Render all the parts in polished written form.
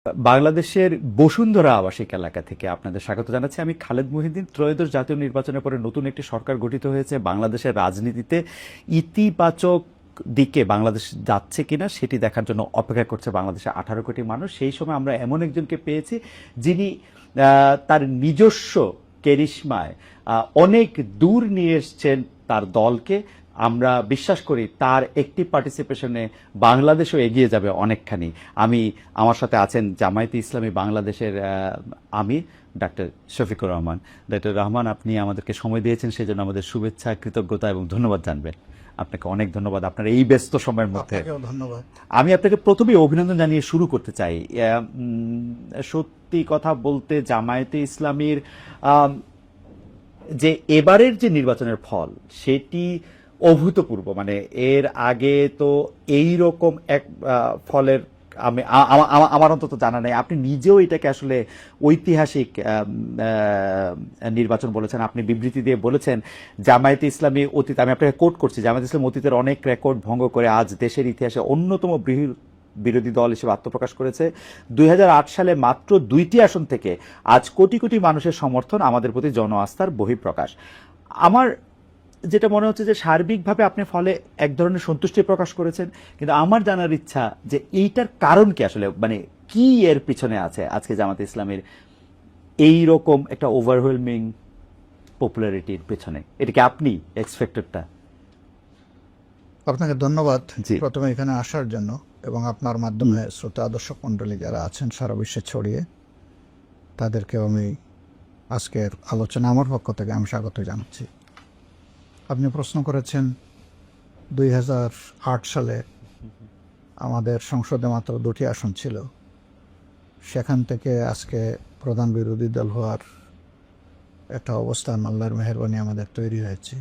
বাংলাদেশের বসুন্ধরা আবাসিক এলাকা থেকে আপনাদের স্বাগত জানাচ্ছি। আমি খালেদ মহিউদ্দিন। ত্রয়োদশ জাতীয় নির্বাচনের পরে নতুন একটি সরকার গঠিত হয়েছে। বাংলাদেশের রাজনীতিতে ইতিবাচক দিকে বাংলাদেশ যাচ্ছে কিনা সেটি দেখার জন্য অপেক্ষা করছে বাংলাদেশের 18 কোটি মানুষ। সেই সময় আমরা এমন একজনকে পেয়েছি যিনি তার নিজস্ব কেরিশমায় অনেক দূর নিয়ে এসছেন তার দলকে। আমরা বিশ্বাস করি তার একটিভ পার্টিসিপেশনে বাংলাদেশও এগিয়ে যাবে অনেকখানি। আমার সাথে আছেন জামায়াতে ইসলামী বাংলাদেশের আমির ডাক্তার শফিকুর রহমান। ডাক্তার রহমান, আপনি আমাদেরকে সময় দিয়েছেন, সেজন্য আমাদের শুভেচ্ছা, কৃতজ্ঞতা এবং ধন্যবাদ জানবেন। আপনাকে অনেক ধন্যবাদ আপনার এই ব্যস্ত সময়ের মধ্যে। ধন্যবাদ। আমি আপনাকে প্রথমেই অভিনন্দন জানিয়ে শুরু করতে চাই। সত্যি কথা বলতে জামায়াতে ইসলামীর যে এবারের যে নির্বাচনের ফল সেটি অভূতপূর্ব। মানে এর আগে তো এই রকম এক ফলের আমার অন্তত জানা নেই। আপনি নিজেও এটাকে আসলে ঐতিহাসিক নির্বাচন বলেছেন। আপনি বিবৃতি দিয়ে বলেছেন জামায়াতে ইসলামী অতীত, আমি আপনাকে কোট করছি, জামায়াতে ইসলামী অতীতের অনেক রেকর্ড ভঙ্গ করে আজ দেশের ইতিহাসে অন্যতম বৃহৎ বিরোধী দল হিসেবে আত্মপ্রকাশ করেছে। 2008 সালে মাত্র 2টি আসন থেকে আজ কোটি কোটি মানুষের সমর্থন, আমাদের প্রতি জন আস্থার বহিঃপ্রকাশ। আমার যেটা মনে হচ্ছে যে সার্বিকভাবে আপনি ফলে এক ধরনের সন্তুষ্টি প্রকাশ করেছেন, কিন্তু আমার জানার ইচ্ছা যে এইটার কারণ কি আসলে, মানে কি এর পিছনে আছে আজকে জামাতে ইসলামের এই রকম একটা ওভারওয়েলমিং পপুলারিটির পেছনে? এটা কি আপনি এক্সপেক্টেডটা? আপনাকে ধন্যবাদ জি। প্রথমে এখানে আসার জন্য, এবং আপনার মাধ্যমে শ্রোতা দর্শক মণ্ডলী যারা আছেন সারা বিশ্বে ছড়িয়ে, তাদেরকেও আমি আজকের আলোচনা আমার পক্ষ থেকে আমি স্বাগত জানাচ্ছি। আপনি প্রশ্ন করেছেন 2008 সালে আমাদের সংসদে মাত্র 2টি আসন ছিল, সেখান থেকে আজকে প্রধান বিরোধী দল হওয়ার একটা অবস্থান আল্লাহর মেহেরবানি আমাদের তৈরি হয়েছে।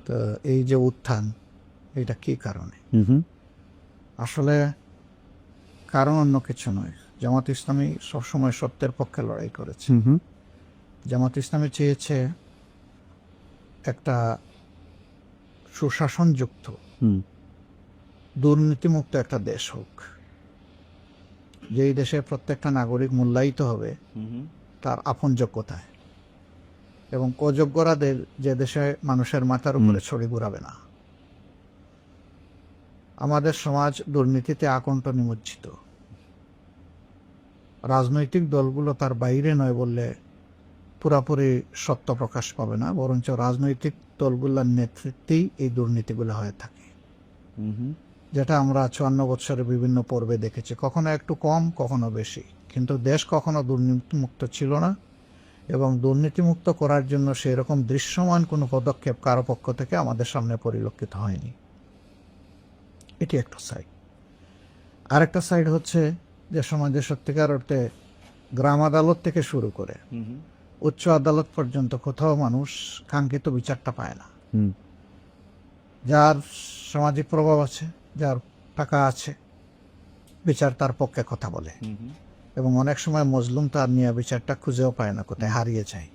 তো এই যে উত্থান, এটা কি কারণে? আসলে কারণ অন্য কিছু নয়। জামাত ইসলামী সবসময় সত্যের পক্ষে লড়াই করেছে। জামাত ইসলামী চেয়েছে একটা সুশাসনযুক্ত, দুর্নীতিমুক্ত একটা দেশ হোক, যেই দেশে প্রত্যেকটা নাগরিক মূল্যায়িত হবে তার আপন যোগ্যতায়, এবং অযোগ্যরাদের যে দেশে মানুষের মাথার উপরে ছড়ি ঘুরাবে না। আমাদের সমাজ দুর্নীতিতে আকণ্ঠ নিমজ্জিত। রাজনৈতিক দলগুলো তার বাইরে নয় বললে পুরাপুরি সত্য প্রকাশ পাবে না, বরঞ্চ রাজনৈতিক দলগুলোর নেতৃত্বেই এই দুর্নীতিগুলো হয়ে থাকে, যেটা আমরা 54 বছরে বিভিন্ন পর্বে দেখেছি। কখনো একটু কম, কখনো বেশি, কিন্তু দেশ কখনো দুর্নীতিমুক্ত ছিল না, এবং দুর্নীতিমুক্ত করার জন্য সেই রকম দৃশ্যমান কোনো পদক্ষেপ কারো পক্ষ থেকে আমাদের সামনে পরিলক্ষিত হয়নি। এটি একটা সাইড। আরেকটা সাইড হচ্ছে যে সমাজে সত্যিকার অর্থে গ্রাম আদালত থেকে শুরু করে উচ্চ আদালত পর্যন্ত কোথাও মানুষ কাঙ্ক্ষিত বিচারটা পায় না। যার সামাজিক প্রভাব আছে, যার টাকা আছে, বিচার তার পক্ষে কথা বলে, এবং অনেক সময় মজলুম তার নিয়ে বিচারটা খুঁজেও পায় না, কোথায় হারিয়ে যায়।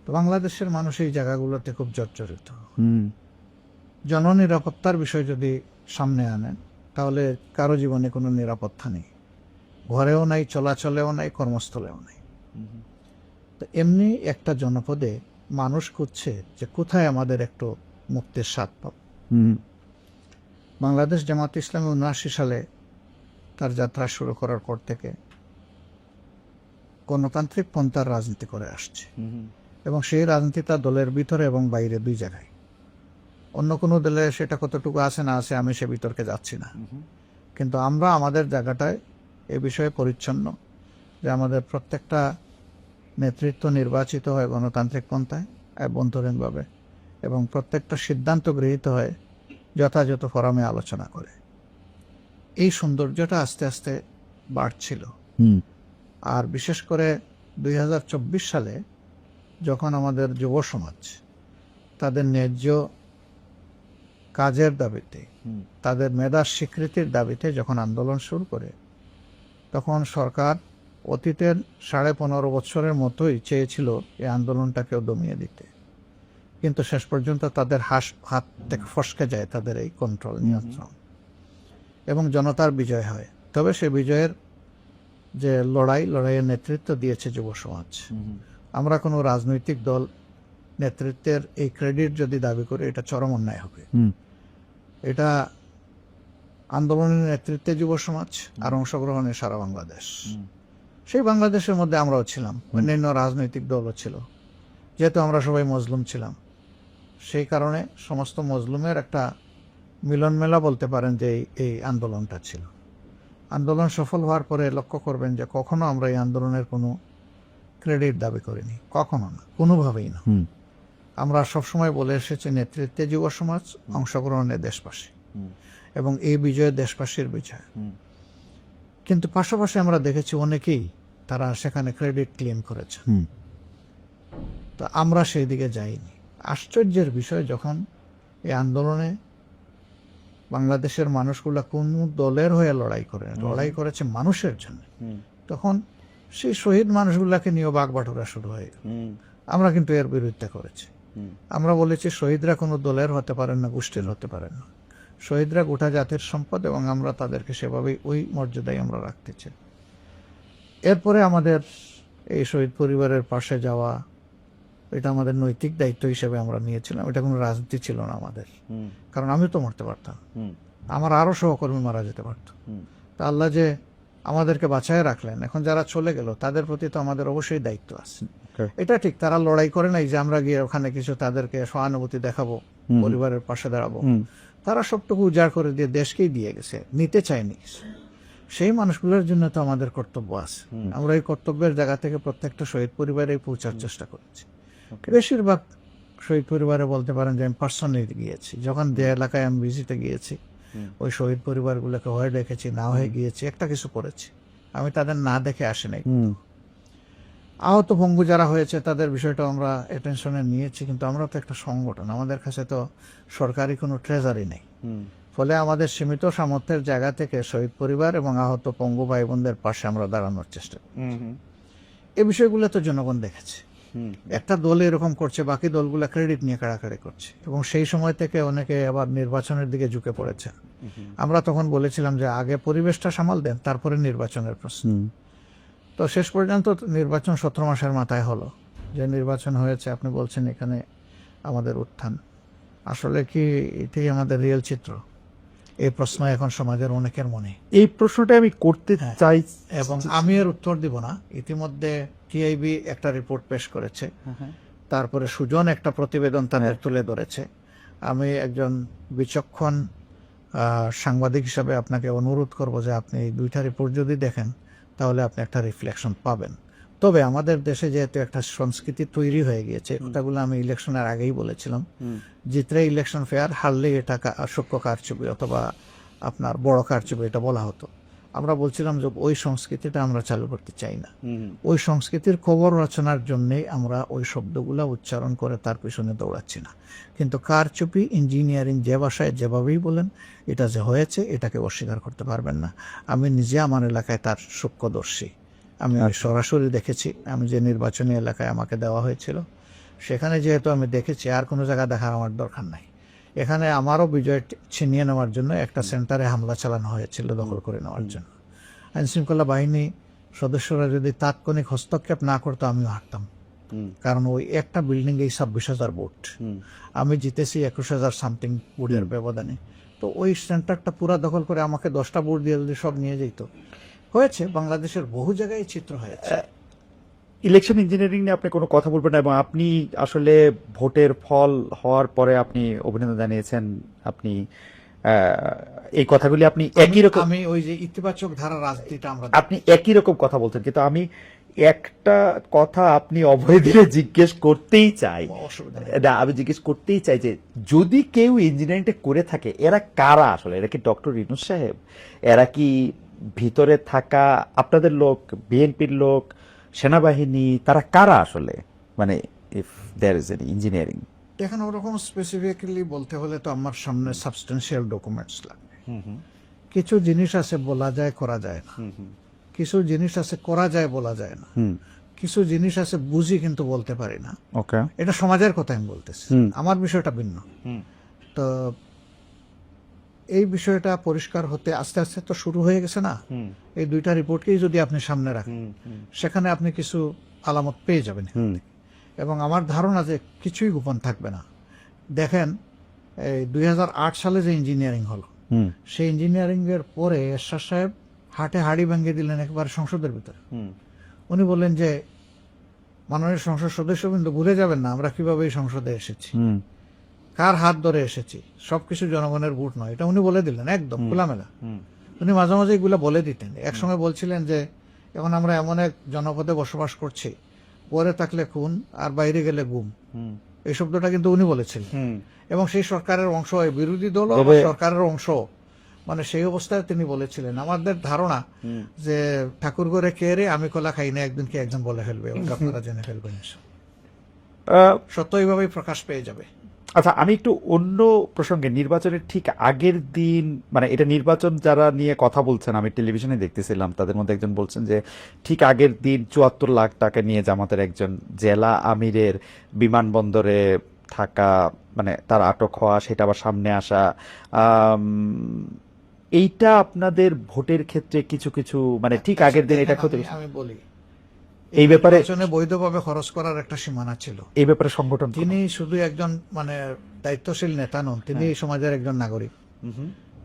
তো বাংলাদেশের মানুষ এই জায়গাগুলোতে খুব জর্জরিত। জননিরাপত্তার বিষয় যদি সামনে আনেন, তাহলে কারো জীবনে কোনো নিরাপত্তা নেই, ঘরেও নাই, চলাচলেও নাই, কর্মস্থলেও নাই। তো এমনি একটা জনপদে মানুষ খুঁজছে যে কোথায় আমাদের একটু মুক্তির স্বাদ পাব। বাংলাদেশ জামাত ইসলামী 79 সালে তার যাত্রা শুরু করার পর থেকে গণতান্ত্রিক পন্থার রাজনীতি করে আসছে, এবং সেই রাজনীতি তার দলের ভিতরে এবং বাইরে দুই জায়গায়। অন্য কোনো দলে সেটা কতটুকু আছে না আছে আমি সে বিতর্কে যাচ্ছি না, কিন্তু আমরা আমাদের জায়গাটায় এ বিষয়ে পরিচ্ছন্ন যে আমাদের প্রত্যেকটা নেতৃত্ব নির্বাচিত হয় গণতান্ত্রিক পন্থায় অভ্যন্তরীণভাবে, এবং প্রত্যেকটা সিদ্ধান্ত গৃহীত হয় যথাযথ ফোরামে আলোচনা করে। এই সৌন্দর্যটা আস্তে আস্তে বাড়ছিল। আর বিশেষ করে 2024 সালে যখন আমাদের যুব সমাজ তাদের ন্যায্য কাজের দাবিতে, তাদের মেধার স্বীকৃতির দাবিতে যখন আন্দোলন শুরু করে, তখন সরকার অতীতের 15.5 বছরের মতোই চেয়েছিল এই আন্দোলনটাকেও দমিয়ে দিতে, কিন্তু শেষ পর্যন্ত তাদের হাত থেকে ফসকে যায় তাদের এই কন্ট্রোল, নিয়ন্ত্রণ, এবং জনতার বিজয় হয়। তবে সে বিজয়ের যে লড়াইয়ের নেতৃত্ব দিয়েছে যুব সমাজ। আমরা কোনো রাজনৈতিক দল নেতৃত্বের এই ক্রেডিট যদি দাবি করি, এটা চরম অন্যায় হবে। এটা আন্দোলনের নেতৃত্বে যুব সমাজ আর অংশগ্রহণে সারা বাংলাদেশ। সেই বাংলাদেশের মধ্যে আমরাও ছিলাম, অন্যান্য রাজনৈতিক দলও ছিল। যেহেতু আমরা সবাই মজলুম ছিলাম, সেই কারণে সমস্ত মজলুমের একটা মিলন মেলা বলতে পারেন যে এই আন্দোলনটা ছিল। আন্দোলন সফল হওয়ার পরে লক্ষ্য করবেন যে কখনো আমরা এই আন্দোলনের কোনো ক্রেডিট দাবি করিনি, কখনো না, কোনোভাবেই না। আমরা সবসময় বলে এসেছি নেতৃত্বে যুব সমাজ, অংশগ্রহণে দেশবাসী, এবং এই বিজয় দেশবাসীর বিজয়। কিন্তু পাশাপাশি আমরা দেখেছি অনেকেই তারা সেখানে ক্রেডিট ক্লেম করেছে, তো আমরা সেই দিকে যাইনি। আশ্চর্যের বিষয়, যখন এই আন্দোলনে বাংলাদেশের মানুষগুলা কোন দলের হয়ে লড়াই করেছে মানুষের জন্য, তখন সেই শহীদ মানুষগুলাকে নিয়ে বাগবাটোরা শুরু হয়ে গেল। আমরা কিন্তু এর বিরুদ্ধে করেছি। আমরা বলেছি শহীদরা কোনো দলের হতে পারেন না, গোষ্ঠীর হতে পারেন না। শহীদরা গোটা জাতির সম্পদ, এবং আমরা তাদেরকে সেভাবেই ওই মর্যাদায় আমরা রাখতে চাই। এরপরে আমাদের এই শহীদ পরিবারের পাশে যাওয়া, এটা আমাদের নৈতিক দায়িত্ব হিসেবে আমরা নিয়েছিলাম। এটা কোনো রাজনীতি ছিল না আমাদের, কারণ আমিও তো মরতে পারতাম, আমার আরো সহকর্মী মারা যেতে পারত। তা আল্লাহ যে আমাদেরকে বাঁচায় রাখলেন, এখন যারা চলে গেল তাদের প্রতি তো আমাদের অবশ্যই দায়িত্ব আছে। এটা ঠিক, তারা লড়াই করে নাই যে আমরা গিয়ে ওখানে কিছু তাদেরকে সহানুভূতি দেখাবো, পরিবারের পাশে দাঁড়াবো। তারা সবটুকু উজাড় করে দিয়ে দেশকেই দিয়ে গেছে, নিতে চায়নি। সেই মানুষগুলোর জন্য তো আমাদের কর্তব্য আছে। আমরা এই কর্তব্যের জায়গা থেকে প্রত্যেকটা শহীদ পরিবারে পৌঁছার চেষ্টা করেছি। বেশিরভাগ শহীদ পরিবারে বলতে পারেন যে আমি পার্সোনালি গিয়েছি, যখন যে এলাকায় আমি ভিজিটে গিয়েছি, ওই শহীদ পরিবারগুলোকে হয়ে দেখেছি, না হয়ে গিয়েছি, একটা কিছু করেছি, আমি তাদের না দেখে আসি নাই। আহত পঙ্গু যারা হয়েছে তাদের বিষয়টা আমরা অ্যাটেনশনে নিয়েছি, কিন্তু আমরা তো একটা সংগঠন, আমাদের কাছে তো সরকারি কোনো ট্রেজারি নেই। ফলে আমাদের সীমিত সামর্থ্যের জায়গা থেকে শহীদ পরিবার এবং আহত পঙ্গু ভাই বোনদের পাশে আমরা দাঁড়ানোর চেষ্টা করি। এই বিষয়গুলো তো জনগণ দেখেছে। একটা দল এরকম করছে, বাকি দলগুলো ক্রেডিট নিয়ে কাড়াকাড়ি করছে, এবং সেই সময় থেকে অনেকে আবার নির্বাচনের দিকে ঝুঁকে পড়েছে। আমরা তখন বলেছিলাম যে আগে পরিবেশটা সামাল দেন, তারপরে নির্বাচনের প্রশ্ন। তো শেষ পর্যন্ত নির্বাচন 17 মাসের মাথায় হলো। যে নির্বাচন হয়েছে, আপনি বলছেন এখানে আমাদের উত্থান, আসলে কি এটাই আমাদের রিয়েল চিত্র? এই প্রশ্ন এখন সমাজের অনেকের মনে। এই প্রশ্নটা আমি করতে চাই, এবং আমি এর উত্তর দিব না। ইতিমধ্যে টিআইবি একটা রিপোর্ট পেশ করেছে, তারপরে সুজন একটা প্রতিবেদন তাদের তুলে ধরেছে। আমি একজন বিচক্ষণ সাংবাদিক হিসাবে আপনাকে অনুরোধ করব যে আপনি এই দুইটা রিপোর্ট যদি দেখেন, তাহলে আপনি একটা রিফ্লেকশন পাবেন। তবে আমাদের দেশে যেহেতু একটা সংস্কৃতি তৈরি হয়ে গিয়েছে, কথাগুলো আমি ইলেকশনের আগেই বলেছিলাম, জিতলে ইলেকশন ফেয়ার, হারলে এটা সূক্ষ্ম কারচুপি অথবা আপনার বড় কারচুপি, এটা বলা হতো। আমরা বলছিলাম যে ওই সংস্কৃতিটা আমরা চালু করতে চাই না। ওই সংস্কৃতির খবর রচনার জন্যই আমরা ওই শব্দগুলা উচ্চারণ করে তার পিছনে দৌড়াচ্ছি না। কিন্তু কারচুপি, ইঞ্জিনিয়ারিং যে ভাষায় যেভাবেই বলেন, এটা যে হয়েছে এটাকে অস্বীকার করতে পারবেন না। আমি নিজে আমার এলাকায় তার সূক্ষ্মদর্শী, আমি সরাসরি দেখেছি। আমি যে নির্বাচনী এলাকায় আমাকে দেওয়া হয়েছিল, সেখানে যেহেতু আমি দেখেছি, আর কোনো জায়গা দেখার আমার দরকার নাই। এখানে আমারও বিজয় ছিনিয়ে নেওয়ার জন্য একটা সেন্টারে হামলা চালানো হয়েছিল, দখল করে নেওয়ার জন্য। আইনশৃঙ্খলা বাহিনী সদস্যরা যদি তাৎক্ষণিক হস্তক্ষেপ না করতো, আমিও হারতাম। কারণ ওই একটা বিল্ডিং এই 26,000 ভোট, আমি জিতেছি 21,000 সামথিং ভোটের ব্যবধানে। তো ওই সেন্টারটা পুরা দখল করে আমাকে 10টা ভোট দিয়ে যদি সব নিয়ে যেত, হয়েছে বাংলাদেশের বহু জায়গায় চিত্র হয়েছে। ইলেকশন ইঞ্জিনিয়ারিং নিয়ে আপনি কোনো কথা বলবেন না, এবং আপনি আসলে ভোটের ফল হওয়ার পরে আপনি অভিনন্দন জানিয়েছেন। আপনি এই কথাগুলি আপনি একই রকম, আমি ওই যে ইতিবাচক ধারা রাজনীতিটা আমরা, আপনি একই রকম কথা বলছেন, কিন্তু আমি একটা কথা আপনি অভয় দিলে জিজ্ঞেস করতেই চাই। না, আমি জিজ্ঞেস করতেই চাই যে যদি কেউ ইঞ্জিনিয়ারিংটা করে থাকে, এরা কারা আসলে? এরা কি ডক্টর ইউনূস সাহেব? এরা কি ভিতরে থাকা আপনাদের লোক, বিএনপির লোক, সেনাবাহিনী? তারা কারা আসলে? মানে if there is any engineering. দেখেন, ওরকম স্পেসিফিক্যালি বলতে হলে তো আমার সামনে সাবস্টেন্সিয়াল ডকুমেন্টস লাগবে। কিছু জিনিস আছে বলা যায়, করা যায় না। কিছু জিনিস আছে করা যায়, বলা যায় না। কিছু জিনিস আছে বুঝি কিন্তু বলতে পারি না। ওকে, এটা সমাজের কথা আমি বলতেছি, আমার বিষয়টা ভিন্ন। তো এই বিষয়টা পরিষ্কার হতে আস্তে আস্তে তো শুরু হয়ে গেছে না। এই দুইটা রিপোর্টকেই যদি আপনি সামনে রাখেন, সেখানে আপনি কিছু আলামত পেয়ে যাবেন। এবং আমার ধারণা যে কিছুই গোপন থাকবে না। দেখেন, এই 2008 সালে যে ইঞ্জিনিয়ারিং হলো, সেই ইঞ্জিনিয়ারিং এর পরে এরশাদ সাহেব হাটে হাড়ি ভেঙে দিলেন একবার সংসদের ভিতরে। উনি বললেন যে মাননীয় সংসদ সদস্য কিন্তু ভুলে যাবেন না আমরা কিভাবে এই সংসদে এসেছি, কার হাত ধরে এসেছি, সবকিছু জনগণের ভোট নয়, এটা উনি বলে দিলেন একদম খোলামেলা। উনি মাঝে মাঝে এগুলো বলে দিতেন। একসময় বলছিলেন যে এখন আমরা এমন এক জনপদে বসবাস করছি, পরে থাকলে খুন আর বাইরে গেলে গুম, এই শব্দটা কিন্তু উনি বলেছিলেন। এবং সেই সরকারের অংশ, বিরোধী দল সরকারের অংশ, মানে সেই অবস্থায় তিনি বলেছিলেন। আমাদের ধারণা যে ঠাকুর ঘরে কে রে আমি কলা খাই না, একদিন কি একজন বলে ফেলবে, আপনারা জেনে ফেলবেন। সত্য এইভাবেই প্রকাশ পেয়ে যাবে। আচ্ছা, আমি একটু অন্য প্রসঙ্গে, নির্বাচনের ঠিক আগের দিন, মানে এটা নির্বাচন যারা নিয়ে কথা বলছেন, আমি টেলিভিশনে দেখতেছিলাম, তাদের মধ্যে একজন বলছেন যে ঠিক আগের দিন ৭৪ লাখ টাকা নিয়ে জামাতের একজন জেলা আমিরের বিমানবন্দরে থাকা, মানে তার আটক হওয়া, সেটা আবার সামনে আসা, এইটা আপনাদের ভোটের ক্ষেত্রে কিছু কিছু, মানে ঠিক আগের দিন এটা ক্ষতি। আমি বলি, এই ব্যাপারে বৈধভাবে খরচ করার একটা সীমানা ছিল। এই ব্যাপারে সংগঠন, তিনি শুধু একজন মানে দায়িত্বশীল নেতা নন, তিনি এই সমাজের একজন নাগরিক,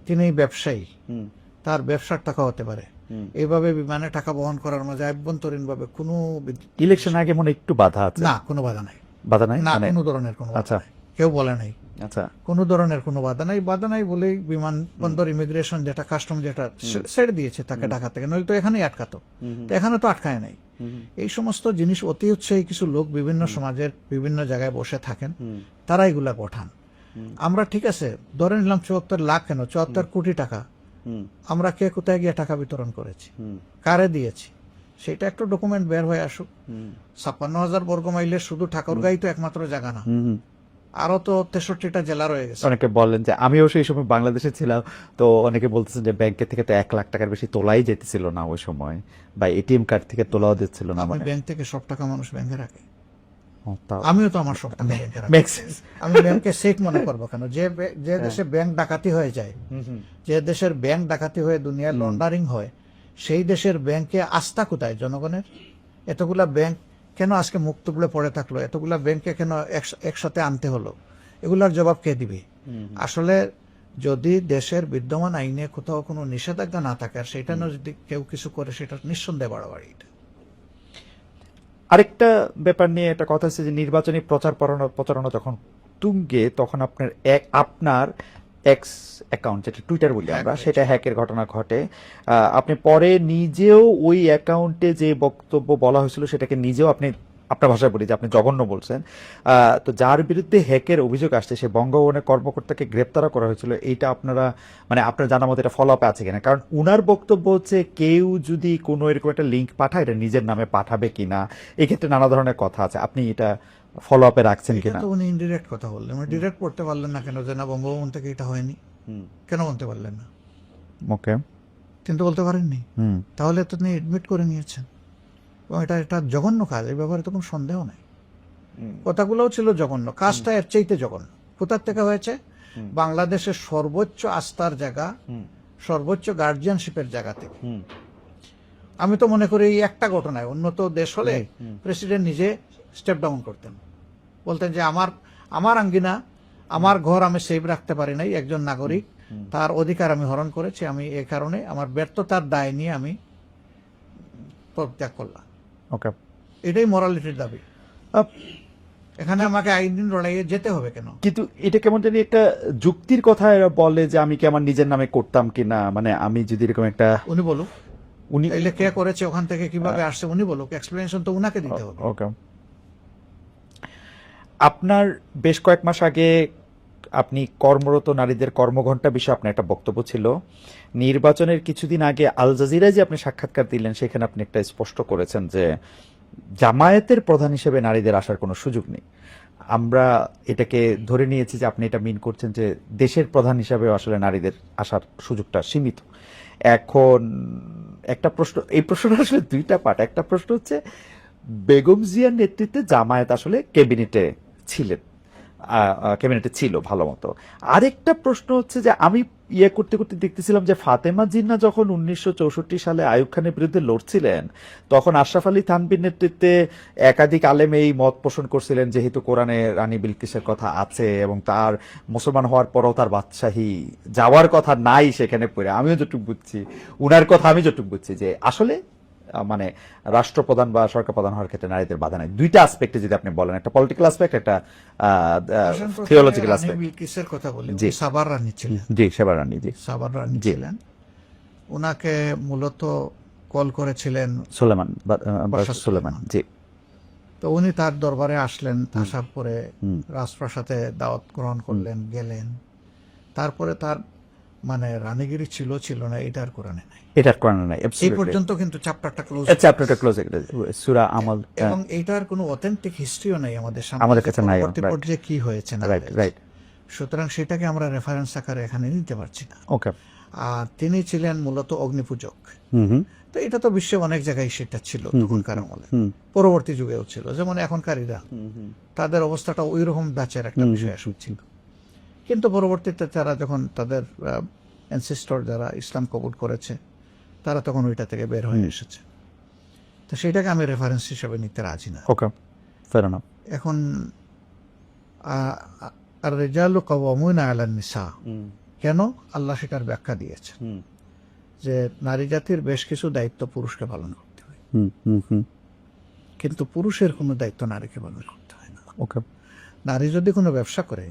তিনি ব্যবসায়ী, তার ব্যবসার টাকা হতে পারে। এইভাবে বিমানে টাকা বহন করার মাঝে আভ্যন্তরীণ ভাবে কোনো ইলেকশন আগে মনে একটু বাধা আছে না, কোনো বাধা নাই, বাধা নাই না, কোনো ধরনের কোনো বাধা নাই, কেউ বলে নাই। আচ্ছা, কোনো ধরনের কোনো বাধা নাই বলেই বিমানবন্দর ইমিগ্রেশন যেটা কাস্টম যেটা ছেড়ে দিয়েছে তাকে ঢাকা থেকে, নইলে তো এখানেই আটকাতো, তো এখানে তো আটকায় নাই। এই সমস্ত জিনিস অতি উৎসাহী কিছু লোক বিভিন্ন সমাজের বিভিন্ন জায়গায় বসে থাকেন, তারা এগুলা পাঠান। আমরা ঠিক আছে ধরে নিলাম ৭৪ লাখ, কেন ৭৪ কোটি টাকা, আমরা কে কোথায় গিয়ে টাকা বিতরণ করেছি, কারে দিয়েছি, সেটা একটা ডকুমেন্ট বের হয়ে আসুক। ৫৬,০০০ বর্গ মাইলের শুধু ঠাকুরগাঁই তো একমাত্র জায়গা না, আরো তো ৬৩টা জেলা রয়ে গেছে। অনেকে বলেন যে, আমিও সেই সময় বাংলাদেশে ছিলাম, তো অনেকে বলতেছেন যে ব্যাংকের থেকে তো ১ লাখ টাকার বেশি তোলাই যেতেছিল না ওই সময়, বা এটিএম কার্ড থেকে তোলাও দিচ্ছিল না। মানে ব্যাংক থেকে সব টাকা মানুষ ব্যাংকে রাখে, আমিও তো আমার সব টাকা ব্যাংকে রাখি। আমি ব্যাংকে সেফ মনে করবো কেন? যে দেশে ব্যাংক ডাকাতি হয়ে যায়, যে দেশের ব্যাংক ডাকাতি হয়ে দুনিয়ায় লন্ডারিং হয়, সেই দেশের ব্যাংকে আস্থা কোথায় জনগণের? এতগুলা ব্যাংক কেন আজকে মুক্ত বলে পড়ে থাকলো, এতগুলা ব্যাংকে কেন একসাথে আনতে হলো? এগুলার জবাব কে দিবে? আসলে যদি দেশের বিদ্যমান আইনে কোথাও কোনো নিষেধাজ্ঞা না থাকে, আর সেটা যদি কেউ কিছু করে, সেটা নিঃসন্দেহে বাড়াবাড়ি। আরেকটা ব্যাপার নিয়ে একটা কথা আছে যে নির্বাচনী প্রচারণা যখন তুঙ্গে, তখন আপনার এক্স অ্যাকাউন্ট, যেটা টুইটার বলি আমরা, সেটা হ্যাকের ঘটনা ঘটে। আপনি পরে নিজেও ওই অ্যাকাউন্টে যে বক্তব্য বলা হয়েছিল সেটাকে নিজেও আপনি, আপনার ভাষায় বলি যে আপনি জঘন্য বলছেন। তো যার বিরুদ্ধে হ্যাকের অভিযোগ আসছে, সে বঙ্গভবনের কর্মকর্তাকে গ্রেপ্তারও করা হয়েছিল। এইটা আপনারা, মানে আপনার জানার মতো এটা ফলো আপে আছে কিনা? কারণ উনার বক্তব্য হচ্ছে কেউ যদি কোনো এরকম একটা লিঙ্ক পাঠায়, এটা নিজের নামে পাঠাবে কিনা, এক্ষেত্রে নানা ধরনের কথা আছে। আপনি এটা ফলো আপে রাখছেন কিনা? উনি ইনডিরেক্ট কথা বললেন, উনি ডিরেক্ট করতে পারলেন না কেন? যে না, বঙ্গভবন থেকে এটা হয়নি, কেন বলতে পারলেন না? ওকে, কিন্তু বলতে পারেননি, তাহলে তো তিনি এডমিট করে নিয়েছেন। এটা জঘন্য কাজ, এই ব্যাপারে তো কোনো সন্দেহ নাই। কথাগুলোও ছিল জঘন্য, কাজটা এর চাইতে জঘন্য। কোথার থেকে হয়েছে? বাংলাদেশের সর্বোচ্চ আস্থার জায়গা, সর্বোচ্চ গার্জিয়ানশিপের জায়গা থেকে। আমি তো মনে করি এই একটা ঘটনায় উন্নত দেশ হলে প্রেসিডেন্ট নিজে স্টেপ ডাউন করতেন, বলতেন যে আমার আঙ্গিনা, আমার ঘর আমি সেভ রাখতে পারি নাই, একজন নাগরিক, তার অধিকার আমি হরণ করেছি, আমি এই কারণে আমার ব্যর্থতার দায় নিয়ে আমি পদত্যাগ করলাম। ওকে, এটাই মোরালিটির দাবি। এখানে আমাকে আইন লড়াইয়ে যেতে হবে কেন? কিন্তু এটা কেমন জানি একটা যুক্তির কথা বলে যে আমি কি আমার নিজের নামে করতাম কিনা, মানে আমি যদি এরকম একটা, উনি বলুক, উনি কে করেছে, ওখান থেকে কিভাবে আসছে, উনি বলুক, এক্সপ্লেনেশন তো উনাকে দিতে হবে। ওকে, আপনার বেশ কয়েক মাস আগে আপনি কর্মরত নারীদের কর্মঘণ্টা বিষয়ে আপনার একটা বক্তব্য ছিল। নির্বাচনের কিছুদিন আগে আল জাজিরায় যে আপনি সাক্ষাৎকার দিলেন, সেখানে আপনি একটা স্পষ্ট করেছেন যে জামায়াতের প্রধান হিসেবে নারীদের আসার কোনো সুযোগ নেই। আমরা এটাকে ধরে নিয়েছি যে আপনি এটা মিন করছেন যে দেশের প্রধান হিসাবে আসলে নারীদের আসার সুযোগটা সীমিত। এখন একটা প্রশ্ন, এই প্রশ্নটা আসলে দুইটা পার্ট। একটা প্রশ্ন হচ্ছে, বেগম জিয়ার নেতৃত্বে জামায়াত আসলে ক্যাবিনেটে ছিল ভালো মতো। আরেকটা প্রশ্ন হচ্ছে যে আমি ইয়ে করতে করতে দেখতেছিলাম যে ফাতেমা জিন্নাহ যখন 1964 সালে আইয়ুব খানের বিরুদ্ধে লড়ছিলেন, তখন আশরাফ আলী থানভীর নেতৃত্বে একাধিক আলেম এই মত পোষণ করছিলেন, যেহেতু কোরআনে রানী বিলকিসের কথা আছে এবং তার মুসলমান হওয়ার পরও তার বাদশাহী যাওয়ার কথা নাই সেখানে পড়ে। আমিও যতটুকু বুঝছি, উনার কথা আমি যতটুকু বুঝছি যে আসলে মানে রাষ্ট্রপ্রধান বা সরকার প্রধান হওয়ার ক্ষেত্রে নারীদের বাধা নাই। দুইটা আসপেক্টে যদি আপনি বলেন, একটা পলিটিক্যাল আসপেক্ট, একটা থিওলজিক্যাল রানী আসপেক্ট। বিলকিসের কথা বলি, জি। উনি সাবার রানী ছিলেন। জি, সেবা রানী। জি, সাবার রানী জি। ছিলেন। ওনাকে মূলত কল করেছিলেন সুলেমান বাদশাহ সুলেমান। জি। তো উনি তার দরবারে আসলেন, আসার পরে রাজপ্রাসাদে দাওয়াত গ্রহণ করলেন, গেলেন। তারপরে তার মানে রানীগিরি ছিল ছিল না, এটার কোরআনে নাই। এটার কোরআনে নাই, এই পর্যন্ত কিন্তু চ্যাপ্টারটা ক্লোজ। চ্যাপ্টারটা ক্লোজ, সূরা আমল। এবং এইটার কোনো অথেন্টিক হিস্ট্রিও নাই আমাদের সামনে, আমাদের কাছে নাই। পরবর্তী পর্যায়ে কি হয়েছে না রাইট, হয়েছে। রাইট। সুতরাং সেটাকে আমরা রেফারেন্স আকারে এখানে নিতে পারছি না। ওকে। আর তিনি ছিলেন মূলত অগ্নিপূজক। হুম। তো এটা তো বিশ্বে অনেক জায়গায় সেটা ছিল তখনকার আমলে, পরবর্তী যুগেও ছিল। যেমন এখনকারীরা, তাদের অবস্থাটা ওই রকম ব্যাচের একটা বিষয় ছিল। কিন্তু পরবর্তীতে তারা যখন তাদের অ্যানসেস্টর যারা ইসলাম কবুল করেছে, তারা তখন ওইটা থেকে বের হয়ে এসেছে। তো সেটাকে আমি রেফারেন্স হিসেবে নিতে রাজি না। ওকে, ফেয়ার এনাফ। এখন আর রিজালু কাওয়ামুনা আলান নিসা, কেন আল্লাহ সেটার ব্যাখ্যা দিয়েছে যে নারী জাতির বেশ কিছু দায়িত্ব পুরুষকে পালন করতে হয়, কিন্তু পুরুষের কোনো দায়িত্ব নারীকে পালন করতে হয় না। ওকে। নারী যদি কোনো ব্যবসা করে,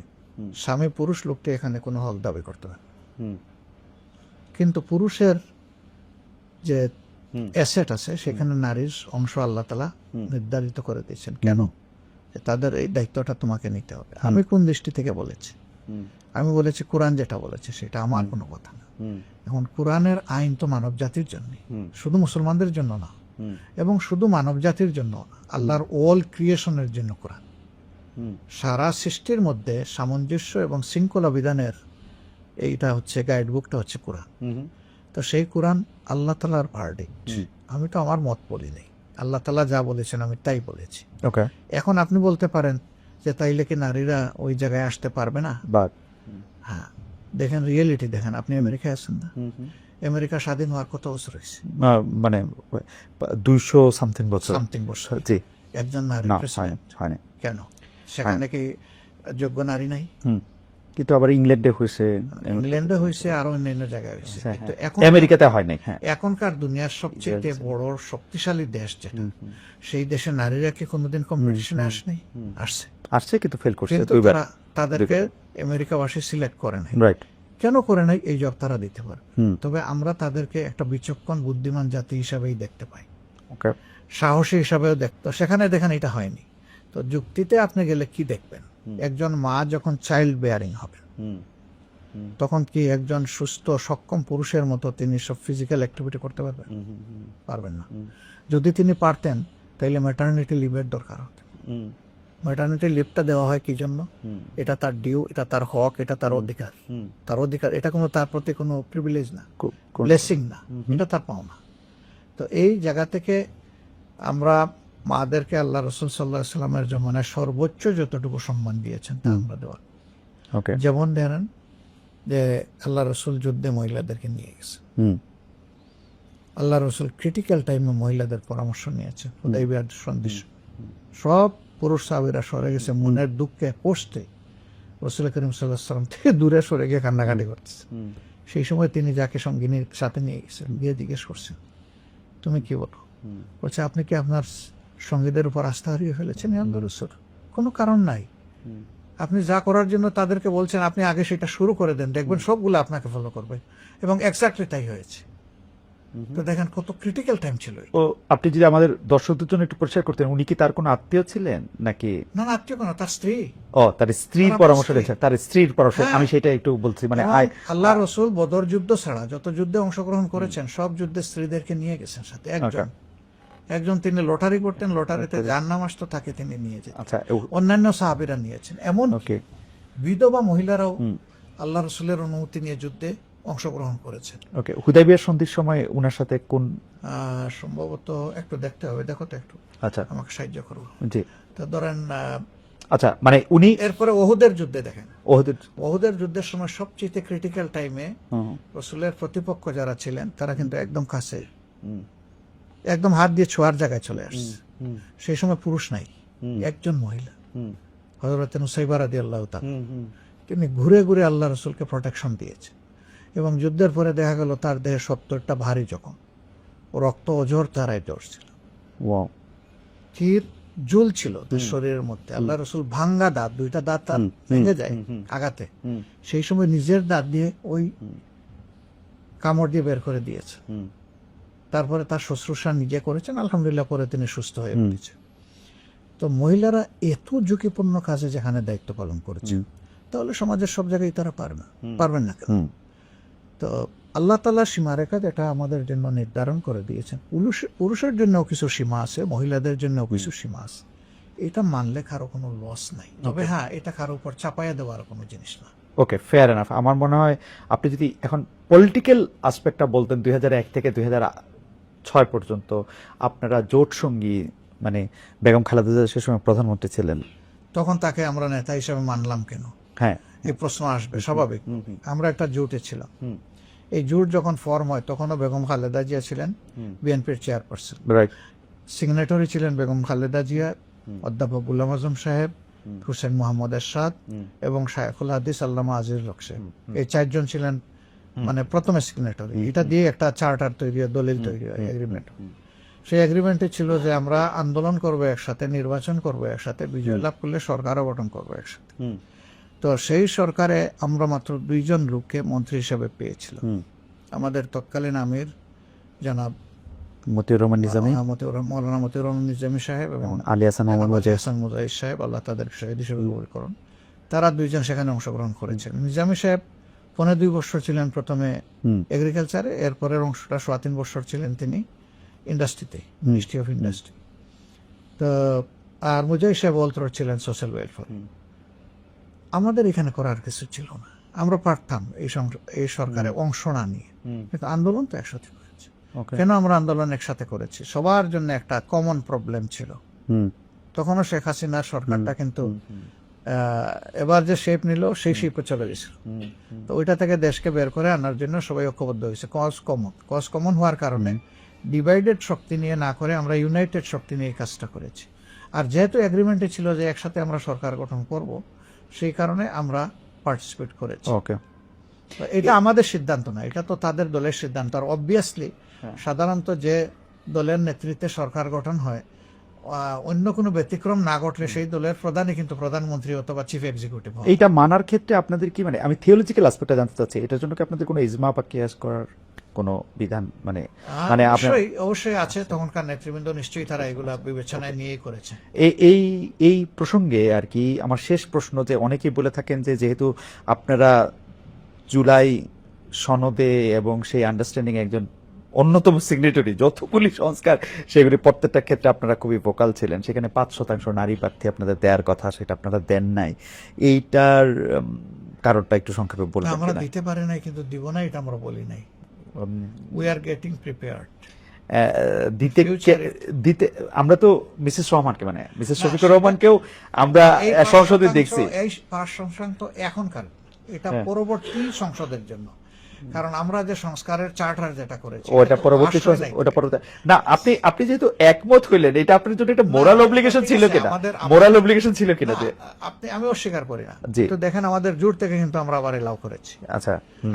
স্বামী পুরুষ লোকটি এখানে কোনো হক দাবি করতে হয়, কিন্তু পুরুষের যে অ্যাসেট আছে সেখানে নারীর অংশ আল্লাহ তাআলা নির্ধারিত করে দিয়েছেন। কেন? যে তাদের এই দায়িত্বটা তোমাকে নিতে হবে। আমি কোন দৃষ্টি থেকে বলেছি? আমি বলেছি কোরআন যেটা বলেছে সেটা, আমার কোনো কথা না। এখন কোরআনের আইন তো মানব জাতির জন্য, শুধু মুসলমানদের জন্য না, এবং শুধু মানব জাতির জন্য না, আল্লাহর অল ক্রিয়েশনের জন্য কোরআন। সারা সৃষ্টির মধ্যে সামঞ্জস্য এবং শৃঙ্খলা বিধানের এইটা হচ্ছে গাইডবুকটা হচ্ছে কোরআন। তো সেই কোরআন আল্লাহ তাআলার ভার্ডিক্ট। আমি তো আমার মত বলিনি, আল্লাহ তাআলা যা বলেছেন আমি তাই বলেছি। ওকে। এখন আপনি বলতে পারেন যে তাইলে কি নারীরা ওই জায়গায় আসতে পারবে না? বাট হ্যাঁ, দেখেন রিয়েলিটি দেখেন। আপনি আমেরিকায় আছেন না? আমেরিকা স্বাধীন হওয়ার কত বছর হয়েছে? মানে 200 সামথিং বছর। সামথিং বছর। জি। একজন নারী না, প্রেসিডেন্ট? হয়নি। কেন? সেখানে কি যোগ্য নারী নাই? কিন্তু আবার ইংল্যান্ডে হয়েছে, ইংল্যান্ডে হয়েছে, আরো অন্যান্য জায়গায় হয়েছে, কিন্তু এখন আমেরিকাতে হয় নাই। হ্যাঁ, এখনকার দুনিয়ার সবচেয়ে বড় শক্তিশালী দেশ যেটা, সেই দেশে নারীরা কি কোনোদিন কম্পিটিশনে আসেনি? আসছে, আসছে, কিন্তু ফেল করছে কিন্তু দুইবার। তাদেরকে আমেরিকাবাসী সিলেক্ট করে নাই। রাইট। কেন করে নাই? এই জব তারা দিতে পারে। তবে আমরা তাদেরকে একটা বিচক্ষণ বুদ্ধিমান জাতি হিসাবেই দেখতে পাই, ওকে, সাহসী হিসাবেও দেখতো। সেখানে দেখেন এটা হয়নি। তো যুক্তিতে আপনি গেলে কি দেখবেন? একজন মা যখন চাইল্ড বেয়ারিং হবে, তখন কি একজন সুস্থ সক্ষম পুরুষের মতো তিনি সব ফিজিক্যাল অ্যাক্টিভিটি করতে পারবেন? পারবেন না। যদি তিনি পারতেন তাইলে ম্যাটারনিটি লিভের দরকার হতো। ম্যাটারনিটি লিভটা দেওয়া হয় কি জন্য? এটা তার ডিউ, এটা তার হক, এটা তার অধিকার। তার অধিকার, এটা কোনো তার প্রতি কোনো প্রিভিলেজ না, ব্লেসিং না, এটা তার পাওনা। তো এই জায়গা থেকে আমরা মাদেরকে আল্লাহ রাসূল সাল্লাল্লাহু আলাইহি ওয়াসাল্লামের জমানায় সর্বোচ্চ যতটুকু সম্মান দিয়েছেন তা আমরা দেওয়া। ওকে। যেমন ধরেন যে আল্লাহ রাসূল যুদ্ধে মহিলাদেরকে নিয়ে গেছে, আল্লাহ রাসূল ক্রিটিক্যাল টাইমে মহিলাদের পরামর্শ নিয়েছেন। হুদাইবিয়ার সন্ধি সব পুরুষ সাহাবীরা সরে গেছে, মনের দুঃখে কষ্টে রাসূল করিম সাল্লাল্লাহু আলাইহি ওয়াসাল্লাম থেকে দূরে সরে গিয়ে কান্নাকাটি করতেছে। সেই সময় তিনি যাকে সঙ্গিনীর সাথে নিয়ে গেছেন, গিয়ে জিজ্ঞেস করছেন, তুমি কি বলো? বলছে, আপনি কি আপনার সঙ্গীদের উপর আস্থা হারিয়ে ফেলেছেন? আল্লাহর রাসূল, কোনো কারণ নাই। আপনি যা করার জন্য তাদেরকে বলছেন, আপনি আগে সেটা শুরু করে দেন, দেখবেন সবগুলো আপনাকে ফলো করবে। এবং এক্স্যাক্টলি তাই হয়েছে। তো দেখেন কত ক্রিটিক্যাল টাইম ছিল। ও, আপনি যদি আমাদের দর্শকদের জন্য একটু পরিষ্কার করতেন, উনি কি তার কোনো আত্মীয় ছিলেন নাকি? না, আত্মীয় কোনো, তার স্ত্রী। ও, তার স্ত্রীর পরামর্শ দিয়েছে, তার স্ত্রীর পরামর্শ। আমি সেটা একটু বলছি, মানে আল্লাহ রাসূল বদর যুদ্ধ ছাড়া যত যুদ্ধে অংশগ্রহণ করেছেন সব যুদ্ধে স্ত্রীদেরকে নিয়ে গেছেন সাথে। একজন তিনি লটারি করতেন, লটারিতে যার নাম আসতো তাকে তিনি নিয়ে যেতেন। আচ্ছা, অন্যান্য সাহাবীরা নিয়েছেন, এমন বিধবা মহিলারাও আল্লাহ রাসূলের অনুমতি নিয়ে যুদ্ধে অংশগ্রহণ করেছেন। ওকে। হুদাইবিয়ার সন্ধির সময় উনার সাথে কোন, সম্ভবত একটু দেখতে হবে, দেখো তো একটু, আচ্ছা আমাকে সাহায্য করো। জি। তো ধরেন আচ্ছা, মানে উনি এরপরে ওহুদের যুদ্ধে দেখেন, ওহুদের ওহুদের যুদ্ধের সময় সবচেয়ে ক্রিটিক্যাল টাইমে রসুলের প্রতিপক্ষ যারা ছিলেন তারা কিন্তু একদম কাছে, একদম হাত দিয়ে ছোঁয়ার জায়গায় চলে আসছে। সেই সময় পুরুষ নাই, একজন মহিলা হযরত নুসাইবা রাদিয়াল্লাহু তাআলা, তিনি ঘুরে ঘুরে আল্লাহ রসুলকে প্রোটেকশন দিয়েছে। এবং যুদ্ধের পরে দেখা গেল তার দেহে 70টা ভারী জখম, রক্ত অজর তারাই ছিল, ওয়াও, তীর জুল ছিল তার শরীরের মধ্যে। আল্লাহ রসুল ভাঙ্গা দাঁত, দুইটা দাঁত তার ভেঙে যায় আঘাতে, সেই সময় নিজের দাঁত দিয়ে ওই কামড় দিয়ে বের করে দিয়েছে। তারপরে তার শুশ্রূষা নিজে করেছেন, আলহামদুলিল্লাহ পরে তিনি সুস্থ হয়ে উঠেছে। তো মহিলারা এত ঝুঁকিপূর্ণ কাজে যেখানে দায়িত্ব পালন করেছে, তাহলে সমাজের সব জায়গায় তারা পারবেন না কেন? তো আল্লাহ তাআলা সীমারেখা এটা আমাদের জন্য নির্ধারণ করে দিয়েছেন। পুরুষের জন্যও কিছু সীমা আছে, মহিলাদের জন্যও কিছু সীমা আছে। এটা মানলে কারো কোনো লস নাই, তবে হ্যাঁ এটা কারো উপর চাপাইয়া দেওয়ার কোনো জিনিস না। ওকে, ফেয়ার এনাফ। আমার মনে হয় আপনি যদি এখন পলিটিক্যাল আসপেক্টটা বলতেন, 2001 থেকে 2006 পর্যন্ত আপনারা জোট সঙ্গী, মানে বেগম খালেদা জিয়া সে সময় প্রধানমন্ত্রী ছিলেন, তখন তাকে আমরা নেতা হিসেবে মানলাম কেন? হ্যাঁ, এই প্রশ্ন আসবে স্বাভাবিক। আমরা একটা জোটে ছিলাম, এই জোট যখন ফর্ম হয় তখনও বেগম খালেদা জিয়া ছিলেন বিএনপির চেয়ারপারসন, রাইট। সিগনেটরি ছিলেন বেগম খালেদা জিয়া, অধ্যাপক গুলাম আজম সাহেব, হুসেন মোহাম্মদ এরশাদ এবং শায়খুল হাদিস আল্লামা আজিজুল হক সাহেব। এই চারজন ছিলেন মানে প্রথমে সিগনেটরি। এটা দিয়ে একটা চার্টার তৈরি হয়, দলিল তৈরি হয়, এগ্রিমেন্ট। সেই এগ্রিমেন্টে ছিল যে আমরা আন্দোলন করবো একসাথে, নির্বাচন করবো একসাথে, বিজয় লাভ করলে সরকারও গঠন করবো একসাথে। তো সেই সরকারে আমরা মাত্র 2 জন লোককে মন্ত্রী হিসেবে পেয়েছিলাম। আমাদের তৎকালীন আমির জনাব মতিউর রহমান নিজামী, মৌলানা মতিউর রহমান নিজামী সাহেব এবং আলী হাসান হাসান মুজাহিদ সাহেব, আল্লাহ তাদের শহীদ হিসেবে কবুল করুন। তারা 2 জন সেখানে অংশগ্রহণ করেছিলেন। নিজামী সাহেব 2.5 বছর ছিলেন প্রথমে এগ্রিকালচারে, এরপরের অংশটা 3.25 বছর ছিলেন তিনি ইন্ডাস্ট্রিতে, মিনিস্ট্রি অফ ইন্ডাস্ট্রি। তো আর মুজাহিদ সাহেব অলথ্রোড ছিলেন সোশ্যাল ওয়েলফেয়ার। আমাদের এখানে করার কিছু ছিল না, আমরা পারতাম এই সরকারে অংশ না নিয়ে, কিন্তু আন্দোলন তো একসাথে করেছি। কেন আমরা আন্দোলন একসাথে করেছি? সবার জন্য একটা কমন প্রবলেম ছিল। তখনও শেখ হাসিনার সরকারটা কিন্তু এবার যে শেপ নিল সেই শেপে চলে গেছিল। তো ওইটা থেকে দেশকে বের করে আনার জন্য সবাই ঐক্যবদ্ধ হয়েছে। কজ কমন হওয়ার কারণে ডিভাইডেড শক্তি নিয়ে না করে আমরা ইউনাইটেড শক্তি নিয়ে কাজটা করেছি। আর যেহেতু এগ্রিমেন্টে ছিল যে একসাথে আমরা সরকার গঠন করব, সেই কারণে আমরা পার্টিসিপেট করেছি। ওকে, এটা আমাদের সিদ্ধান্ত না, এটা তো তাদের দলের সিদ্ধান্ত। আর অবভিয়াসলি সাধারণত যে দলের নেতৃত্বে সরকার গঠন হয়, অন্য কোনো ব্যতিক্রম না ঘটলে সেই দলের প্রধানই কিন্তু প্রধানমন্ত্রী অথবা চিফ এক্সিকিউটিভ। এইটা মানার ক্ষেত্রে আপনাদের কি, মানে আমি থিওলজিক্যাল অ্যাসপেক্টটা জানতে চাচ্ছি, এটার জন্য কি আপনাদের কোনো ইজমা বা কিয়াস করার কোনো বিধান মানে অবশ্যই আছে। তখনকার নেতৃবৃন্দ নিশ্চয়ই তারা এগুলা বিবেচনায় নিয়েই করেছে। এই প্রসঙ্গে আর কি আমার শেষ প্রশ্ন, যে অনেকেই বলে থাকেন যে যেহেতু আপনারা জুলাই সনদে এবং সেই আন্ডারস্ট্যান্ডিং একজন অন্যতম সিগনেটরি, যতগুলি সংস্কার সেগুলি প্রত্যেকটা ক্ষেত্রে আপনারা খুবই ভোকাল ছিলেন, সেখানে 5% নারী প্রার্থী আপনাদের দেওয়ার কথা, সেটা আপনারা দেন নাই। এইটার কারণটা একটু সংক্ষেপে বলবেন? আমরা দিতে পারি নাই, কিন্তু দিব না এটা আমরা বলি নাই। We are getting prepared. দিতে আমরা তো মিসেস রহমানকে, মানে মিসেস শফিকুর রহমানকেও আমরা সংসদে দেখছি। এই 5% তো এখনকার, এটা পরবর্তী সংসদের জন্য। কারণ আমরা যে সংস্কারের চার্টার যেটা করেছি ওটা পরবর্তী না। আপনি যেহেতু একমত হইলেন, এটা আপনার জন্য একটা মোরাল অব্লিগেশন ছিল কিনা? মোরাল অব্লিগেশন ছিল কিনা? যে আমি অস্বীকার করি না, তো দেখেন আমাদের জোট থেকে কিন্তু আমরা আবার এলাও করেছি। আচ্ছা,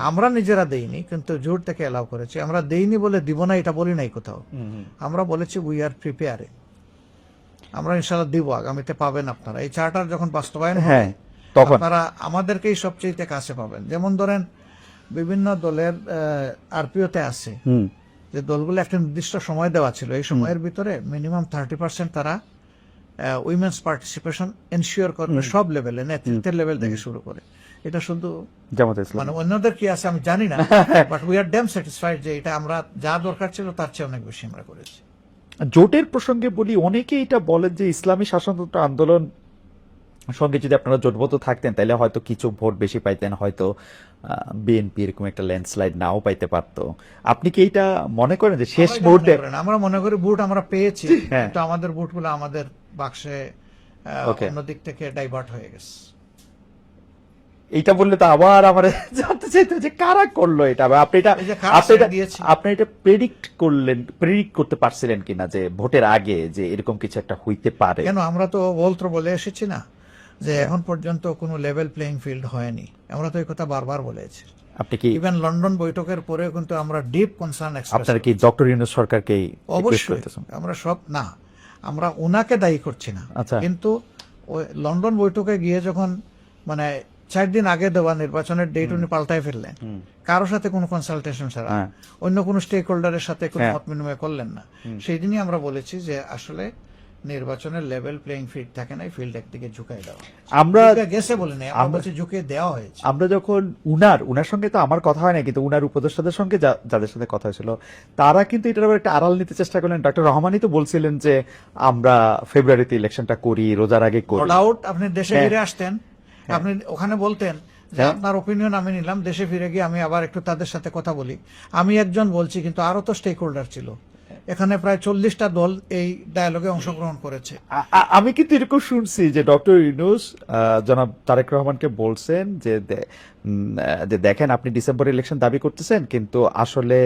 আমরা নিজেরা দেইনি, কিন্তু জোট থেকে এলাও করেছি। আমরা দেইনি বলে দিব না এটা বলি নাই কোথাও। আমরা বলেছি উই আর প্রিপেয়ারিং, আমরা ইনশাআল্লাহ দিব, আগামীতে পাবেন আপনারা। এই চার্টার যখন বাস্তবায়ন হবে তখন আপনারা আমাদেরকেই সবচেয়ে কাছে পাবেন। যেমন ধরেন বিভিন্ন দলের আরপিওতে আছে যে দলগুলো একটা নির্দিষ্ট সময় দেওয়া ছিল, এই সময়ের ভিতরে মিনিমাম 30% তারা উইমেন্স পার্টিসিপেশন এনশিওর করবে সব লেভেলে, নেতৃত্বের লেভেল থেকে শুরু করে। এটা শুধু জামাতে ইসলাম, মানে অন্যদের কি আছে আমি জানি না, but we are damn satisfied যে এটা আমরা যা দরকার ছিল তার চেয়ে অনেক বেশি আমরা করেছি। জোটের প্রসঙ্গে বলি, অনেকে এটা বলেন যে ইসলামী শাসনতন্ত্র আন্দোলন সঙ্গে যদি আপনারা জোটবদ্ধ থাকতেন তাহলে হয়তো কিছু ভোট বেশি পাইতেন, হয়তো বিএনপি এরকম একটা ল্যান্ডস্লাইড নাও পাইতে পারতো। আপনি কি এইটা মনে করেন যে শেষ মুহূর্তে? আমরা মনে করি ভোট আমরা পেয়েছি, কিন্তু আমাদের ভোটগুলো আমাদের বাক্সে Okay. অন্য দিক থেকে ডাইভার্ট হয়ে গেছে। এইটা বললে তো আবার আমার জানতে চাইতো যে কারা করলো এটা, বা আপনি এটা এই যে কারা আপনি এটা দিয়েছে। আপনি এটা প্রেডিক্ট করতে পারছিলেন কিনা যে ভোটের আগে যে এরকম কিছু একটা হইতে পারে? কেন, আমরা তো বলে এসেছি না যে এখন পর্যন্ত কোনো লেভেল প্লেইং ফিল্ড হয়নি, আমরা তো এই কথা বারবার বলেছি। আপনি কি ইভেন লন্ডন বৈঠকের পরেও কিন্তু আমরা ডিপ কনসার্ন এক্সপ্রেস, আপনারা কি ডক্টর ইউনূস সরকারকে অবশ্যই আমরা সব না, আমরা ওনাকে দায়ী করছি না, আচ্ছা। কিন্তু ওই লন্ডন বৈঠকে গিয়ে যখন মানে 4 দিন আগে দেওয়া নির্বাচনের ডেট উনি পাল্টায় ফেললেন, কারোর সাথে কোনো কনসালটেশন ছাড়া, হ্যাঁ। অন্য কোনো স্টেক হোল্ডারের সাথে কোনো হ্যাঁ। মত বিনিময় করলেন না, সেই দিনই আমরা বলেছি যে আসলে নির্বাচনের লেভেল প্লেইং ফিল্ড থাকে না, ফিল্ড একদিকে ঝুঁকাই দেওয়া। আমরা গেছে বলে নেই, আমরা বলছি ঝুঁকে দেওয়া হয়েছে। আমরা যখন উনার সঙ্গে তো আমার কথা হয় না, কিন্তু উনার উপদেষ্টাদের সঙ্গে যাদের সাথে কথা হয়েছিল তারা কিন্তু এটার উপর একটা আড়াল নিতে চেষ্টা করলেন। ডক্টর রহমানই তো বলছিলেন যে আমরা ফেব্রুয়ারিতে ইলেকশনটা করি, রোজার আগে করি। নো ডাউট আপনি দেশে হ্যাঁ। ফিরে আসতেন, আপনি ওখানে বলতেন যে হ্যাঁ। আপনার ওপিনিয়ন আমি নিলাম, দেশে ফিরে গিয়ে আমি আবার একটু তাদের সাথে কথা বলি। আমি একজন বলছি, কিন্তু আরো তো স্টেক হোল্ডার ছিল, এখানে প্রায় 40টা দল এই ডায়ালগে অংশগ্রহণ করেছে। আমি কিন্তু এরকম শুনছি যে ডক্টর ইউনূস জনাব তারেক রহমানকে বলছেন যে যে দেখেন আপনি ডিসেম্বর ইলেকশন দাবি করতেছেন, কিন্তু আসলে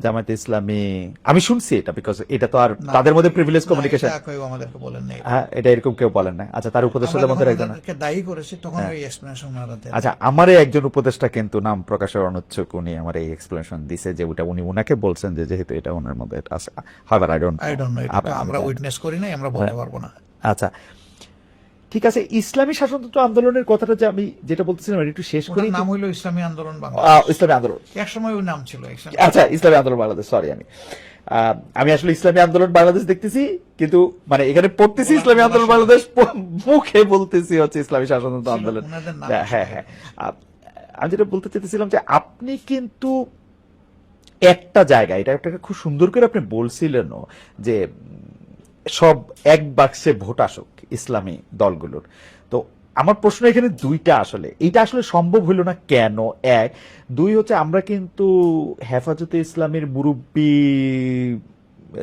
জামায়াতে ইসলামী, আমি শুনছি এটা, বিকজ এটা তো আর না, তাদের মধ্যে প্রিভিলেজ না, কমিউনিকেশন। এটা কেউ আমাদেরকে বলেন নাই। হ্যাঁ, এটা এরকম কেউ বলেন না। আচ্ছা, তার উপদেষ্টাদের মধ্যে একজন। আমাদেরকে দায়ী করেছি, তখন ওই এক্সপ্লেনেশন ওনারা দেন। আচ্ছা, আমারে একজন উপদেষ্টা কিন্তু নাম প্রকাশের অনুচ্ছক, উনি আমার এই এক্সপ্লেনেশন দিছে যে ওটা উনি ওনাকে বলছেন যে যেহেতু এটা ওনার মধ্যে আছে। হাওয়ার আই ডোন্ট নো, এটা তো আমরা উইটনেস করি নাই, আমরা বলতে পারবো না। আচ্ছা, ঠিক আছে। ইসলামী শাসনতন্ত্র আন্দোলনের কথাটা যে আমি যেটা বলতেছিলাম এটা একটু শেষ করি। ওটার নাম হইলো ইসলামী আন্দোলন বাংলাদেশ। ইসলামী আন্দোলন, এক সময় ওই নাম ছিল। আচ্ছা, ইসলামী আন্দোলন বাংলাদেশ, সরি, আমি আসলে ইসলামী আন্দোলন বাংলাদেশ দেখতেছি, কিন্তু মানে এখানে পড়তেছি ইসলামী আন্দোলন বাংলাদেশ, মুখে বলতেছি হচ্ছে ইসলামী শাসনতন্ত্র আন্দোলন। ওনাদের নাম হ্যাঁ হ্যাঁ, আমি যেটা বলতে চাইতেছিলাম যে আপনি কিন্তু একটা জায়গায় এটা একটা খুব সুন্দর করে আপনি বলছিলেনও যে সব এক বাক্সে ভোট আসুক ইসলামী দলগুলোর। তো আমার প্রশ্ন এখানে দুইটা, আসলে এইটা আসলে সম্ভব হইল না কেন? এক, দুই হচ্ছে আমরা কিন্তু হেফাজতে ইসলামের মুরব্বী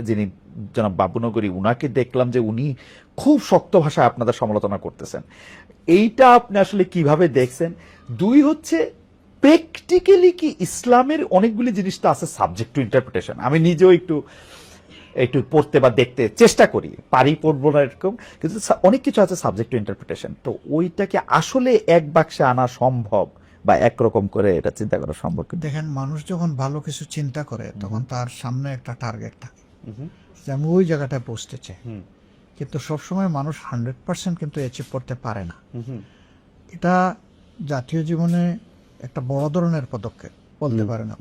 যিনি জনাব বাবুনগরী, উনাকে দেখলাম যে উনি খুব শক্ত ভাষায় আপনাদের সমালোচনা করতেছেন। এইটা আপনি আসলে কিভাবে দেখছেন? দুই হচ্ছে প্র্যাকটিক্যালি কি ইসলামের অনেকগুলি জিনিস তো আছে সাবজেক্ট টু ইন্টারপ্রিটেশন, আমি নিজেও একটু একটু পড়তে বা দেখতে চেষ্টা করি, পারি পড়বো না এরকম, কিন্তু অনেক কিছু আছে সাবজেক্ট টু ইন্টারপ্রিটেশন। তো ওইটাকে আসলে এক বাক্সে আনা সম্ভব বা একরকম করে এটা চিন্তা করা সম্ভব? দেখেন, মানুষ যখন ভালো কিছু চিন্তা করে তখন তার সামনে একটা টার্গেট থাকে যে আমি ওই জায়গাটায় পৌঁছতে চাই, কিন্তু সবসময় মানুষ 100% কিন্তু অ্যাচিভ করতে পারে না। এটা জাতীয় জীবনে একটা বড় ধরনের পদক্ষেপ বলতে পারে না।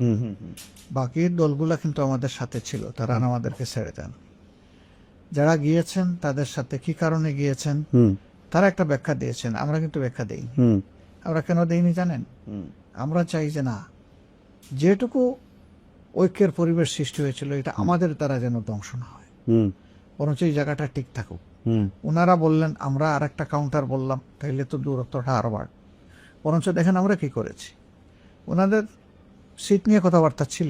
বাকি দলগুলা কিন্তু আমাদের সাথে ছিল, তারা আমাদেরকে ছেড়ে দেন। যারা গিয়েছেন তাদের সাথে কি কারণে গিয়েছেন তারা একটা ব্যাখ্যা দিয়েছেন, আমরা কিন্তু ব্যাখ্যা দেইনি। আমরা কেন দেইনি জানেন? আমরা চাই যে না, যেটুকু ঐক্যের পরিবেশ সৃষ্টি হয়েছিল এটা আমাদের দ্বারা যেন ধ্বংস না হয়, বরঞ্চ এই জায়গাটা ঠিক থাকুক। ওনারা বললেন, আমরা আর একটা কাউন্টার বললাম, তাইলে তো দূরত্বটা আরো বাড়। বরঞ্চ দেখেন আমরা কি করেছি, ওনাদের সিট নিয়ে কথাবার্তা ছিল,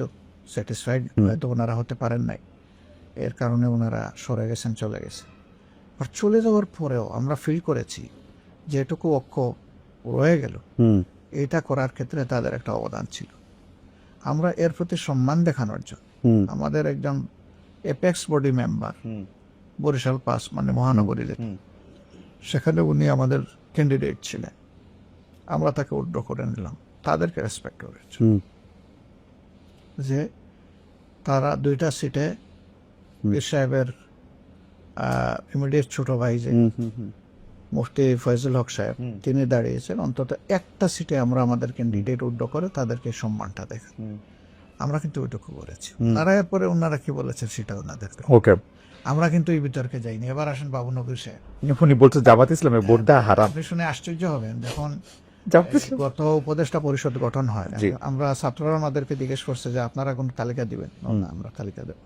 স্যাটিসফাইড হয়তো ওনারা হতে পারেন নাই, এর কারণে ওনারা সরে গেছেন, চলে গেছে। আর চলে যাওয়ার পরেও আমরা ফিল করেছি যেটুকু ঐক্য রয়ে গেল, এটা করার ক্ষেত্রে তাদের একটা অবদান ছিল। আমরা এর প্রতি সম্মান দেখানোর জন্য আমাদের একজন এপেক্স বডি মেম্বার বরিশাল 5 মানে মহানগরীর, সেখানে উনি আমাদের ক্যান্ডিডেট ছিলেন, আমরা তাকে উইথড্র করে নিলাম, তাদেরকে রেসপেক্ট করেছি যে তারা 2টা সিটে পীর সাহেবের ইমিডিয়েট ছোট ভাই যে মুফতি ফয়জুল হক সাহেব, তিনি দাঁড়িয়েছেন, অন্তত একটা সিটে আমরা আমাদের ক্যান্ডিডেট উইথড্র করে তাদেরকে সম্মানটা দেখা, আমরা কিন্তু ওইটুকু করেছি। তারা এরপরে ওনারা কি বলেছেন সেটা ওনাদের, ওকে, আমরা কিন্তু এই বিতর্কে যাইনি। এবার আসেন বাবুনগরী সাহেব, উনি বলছে জামাত ইসলামের ভোট দেওয়া হারাম। আপনি শুনে আশ্চর্য হবেন, যখন জামাত ইসলাম গত উপদেষ্টা পরিষদ গঠন হয়, আমরা ছাত্ররা আমাদেরকে জিজ্ঞেস করছে যে আপনারা কোন তালিকা দিবেন? না, আমরা তালিকা দেব,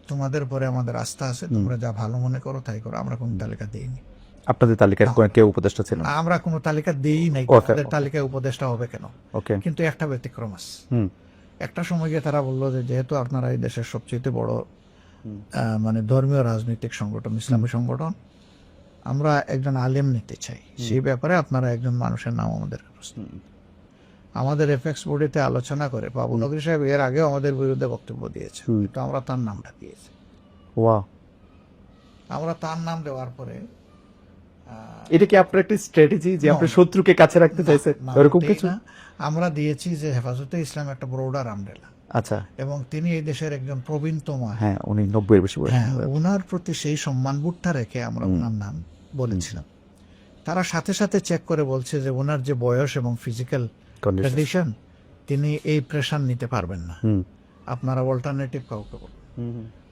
তোমাদের পরে আমাদের আস্থা আছে, তোমরা যা ভালো মনে করো তাই করো, আমরা কোন তালিকা দিইনি। আপনাদের তালিকার কেউ উপদেষ্টা ছিল না? আমরা কোনো তালিকা দেই নাই, আমাদের তালিকায় উপদেষ্টা হবে কেন? ওকে, কিন্তু একটা ব্যতিক্রম আছে। একটা সময় গিয়ে তারা বললো যে যেহেতু আপনারা এই দেশের সবচেয়ে বড় মানে ধর্মীয় রাজনৈতিক সংগঠন, ইসলামী সংগঠন, আমরা একজন আলেম নিতে চাই, সেই ব্যাপারে আপনারা একজন মানুষের নাম আমাদের প্রশ্ন। আমাদের এফএক্স বোর্ডেতে আলোচনা করে বাবু নগরী সাহেব এর আগেও আমাদের বিরুদ্ধে বক্তব্য দিয়েছে, তো আমরা তার নামটা দিয়েছি। ওয়াও, আমরা তার নাম দেওয়ার পরে এটা কি আপনার একটা স্ট্র্যাটেজি যে আপনি শত্রুকে কাছে রাখতে চাইছেন না, এরকম মোটেই কিছু? না। আমরা দিয়েছি যে হেফাজতে ইসলাম একটা ব্রোডার আমরেলা, আচ্ছা, এবং তিনি এই দেশের একজন প্রবীণতম। হ্যাঁ, উনি 90 এর বেশি বয়স। হ্যাঁ, ওনার প্রতি সেই সম্মানবোধটা রেখে আমরা ওনার নাম বলেছিলাম। তারা সাথে সাথে চেক করে বলছে যে ওনার যে বয়স এবং ফিজিক্যাল Condition. কন্ডিশন, তিনি এই প্রেশার নিতে পারবেন না, হুম, আপনারা অল্টারনেটিভ কাউকে বলুন।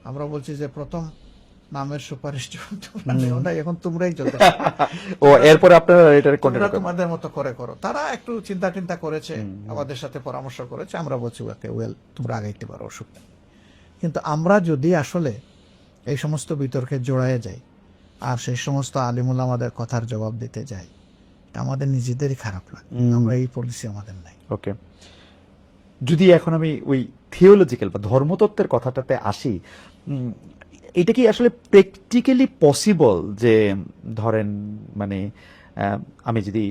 আমরা বলছি যে প্রথম নামের সুপারিশ তোমরা নিও না, এখন তোমরাই চলতে ও এরপর আপনারা এটা তোমরা কন্টিনিউ করেন। তোমাদের মতো করে করো। তারা একটু চিন্তা টিন্তা করেছে, আমাদের সাথে পরামর্শ করেছে, আমরা বলছি ওকে ওয়েল তোমরা আগাইতে পারো, অসুবিধা নেই। কিন্তু আমরা যদি আসলে এই সমস্ত বিতর্কে জড়ায়ে যাই আর সেই সমস্ত আলিমুল আমাদের কথার জবাব দিতে যাই, এটা আমাদের নিজেদেরই খারাপ লাগে। আমরা এই পলিসি আমাদের নাই। ওকে, যদি এখন আমি ওই থিওলজিক্যাল বা ধর্মতত্ত্বের কথাটাতে আসি, এটা কি আসলে প্র্যাকটিক্যালি পসিবল যে ধরেন মানে আমি যদি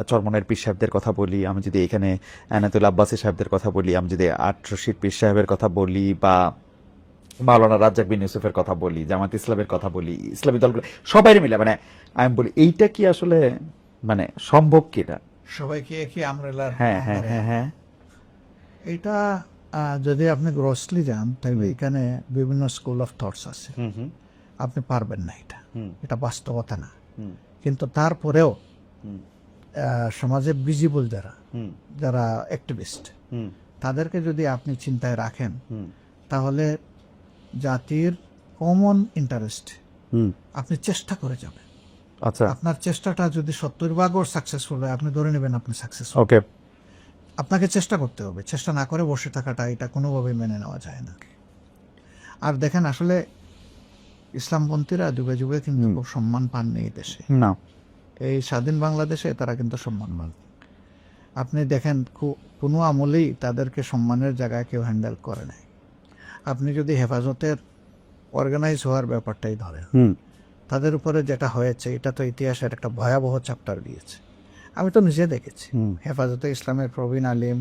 চরমনের পীর সাহেবদের কথা বলি, আমি যদি এখানে আনাতুল আব্বাসী সাহেবদের কথা বলি, আমি যদি আট রশিদ পীর সাহেবের কথা বলি, বা মাওলানা রাজ্জাক বিন ইউসুফের কথা বলি, জামাত ইসলামের কথা বলি, ইসলামী দলগুলো সবাই মিলে মানে আমি বলি এইটা কি আসলে মানে সম্ভব কিনা? সবাইকে একই আমরেলার, হ্যাঁ হ্যাঁ হ্যাঁ হ্যাঁ, এটা যদি আপনি গ্রসলি যান তাহলে এখানে বিভিন্ন স্কুল অফ থটস আছে, আপনি পারবেন না, এটা বাস্তবতা না। কিন্তু তারপরেও সমাজে ভিজিবল যারা অ্যাক্টিভিস্ট, তাদেরকে যদি আপনি চিন্তায় রাখেন, তাহলে জাতির কমন ইন্টারেস্ট আপনি চেষ্টা করে যাবেন। আচ্ছা, আপনার চেষ্টাটা যদি 70% সাকসেসফুল হয়, আপনি ধরে নেবেন আপনি সাকসেসফুল। ওকে, আপনাকে চেষ্টা করতে হবে, চেষ্টা না করে বসে থাকাটা এটা কোনোভাবেই মেনে নেওয়া যায় না। আর দেখেন আসলে ইসলামপন্থীরা যুগে যুগে কিন্তু খুব সম্মান পাননি এই দেশে, না এই স্বাধীন বাংলাদেশে তারা কিন্তু সম্মান পান। আপনি দেখেন কোনো আমলেই তাদেরকে সম্মানের জায়গায় কেউ হ্যান্ডেল করে নাই। আপনি যদি হেফাজতের অর্গানাইজ হওয়ার ব্যাপারটাই ধরেন, তাদের উপরে যেটা হয়েছে এটা তো ইতিহাসের একটা ভয়াবহ চ্যাপ্টার দিয়েছে। আমি তো নিজে দেখেছি হেফাজতে ইসলামের প্রবীণ আলেম,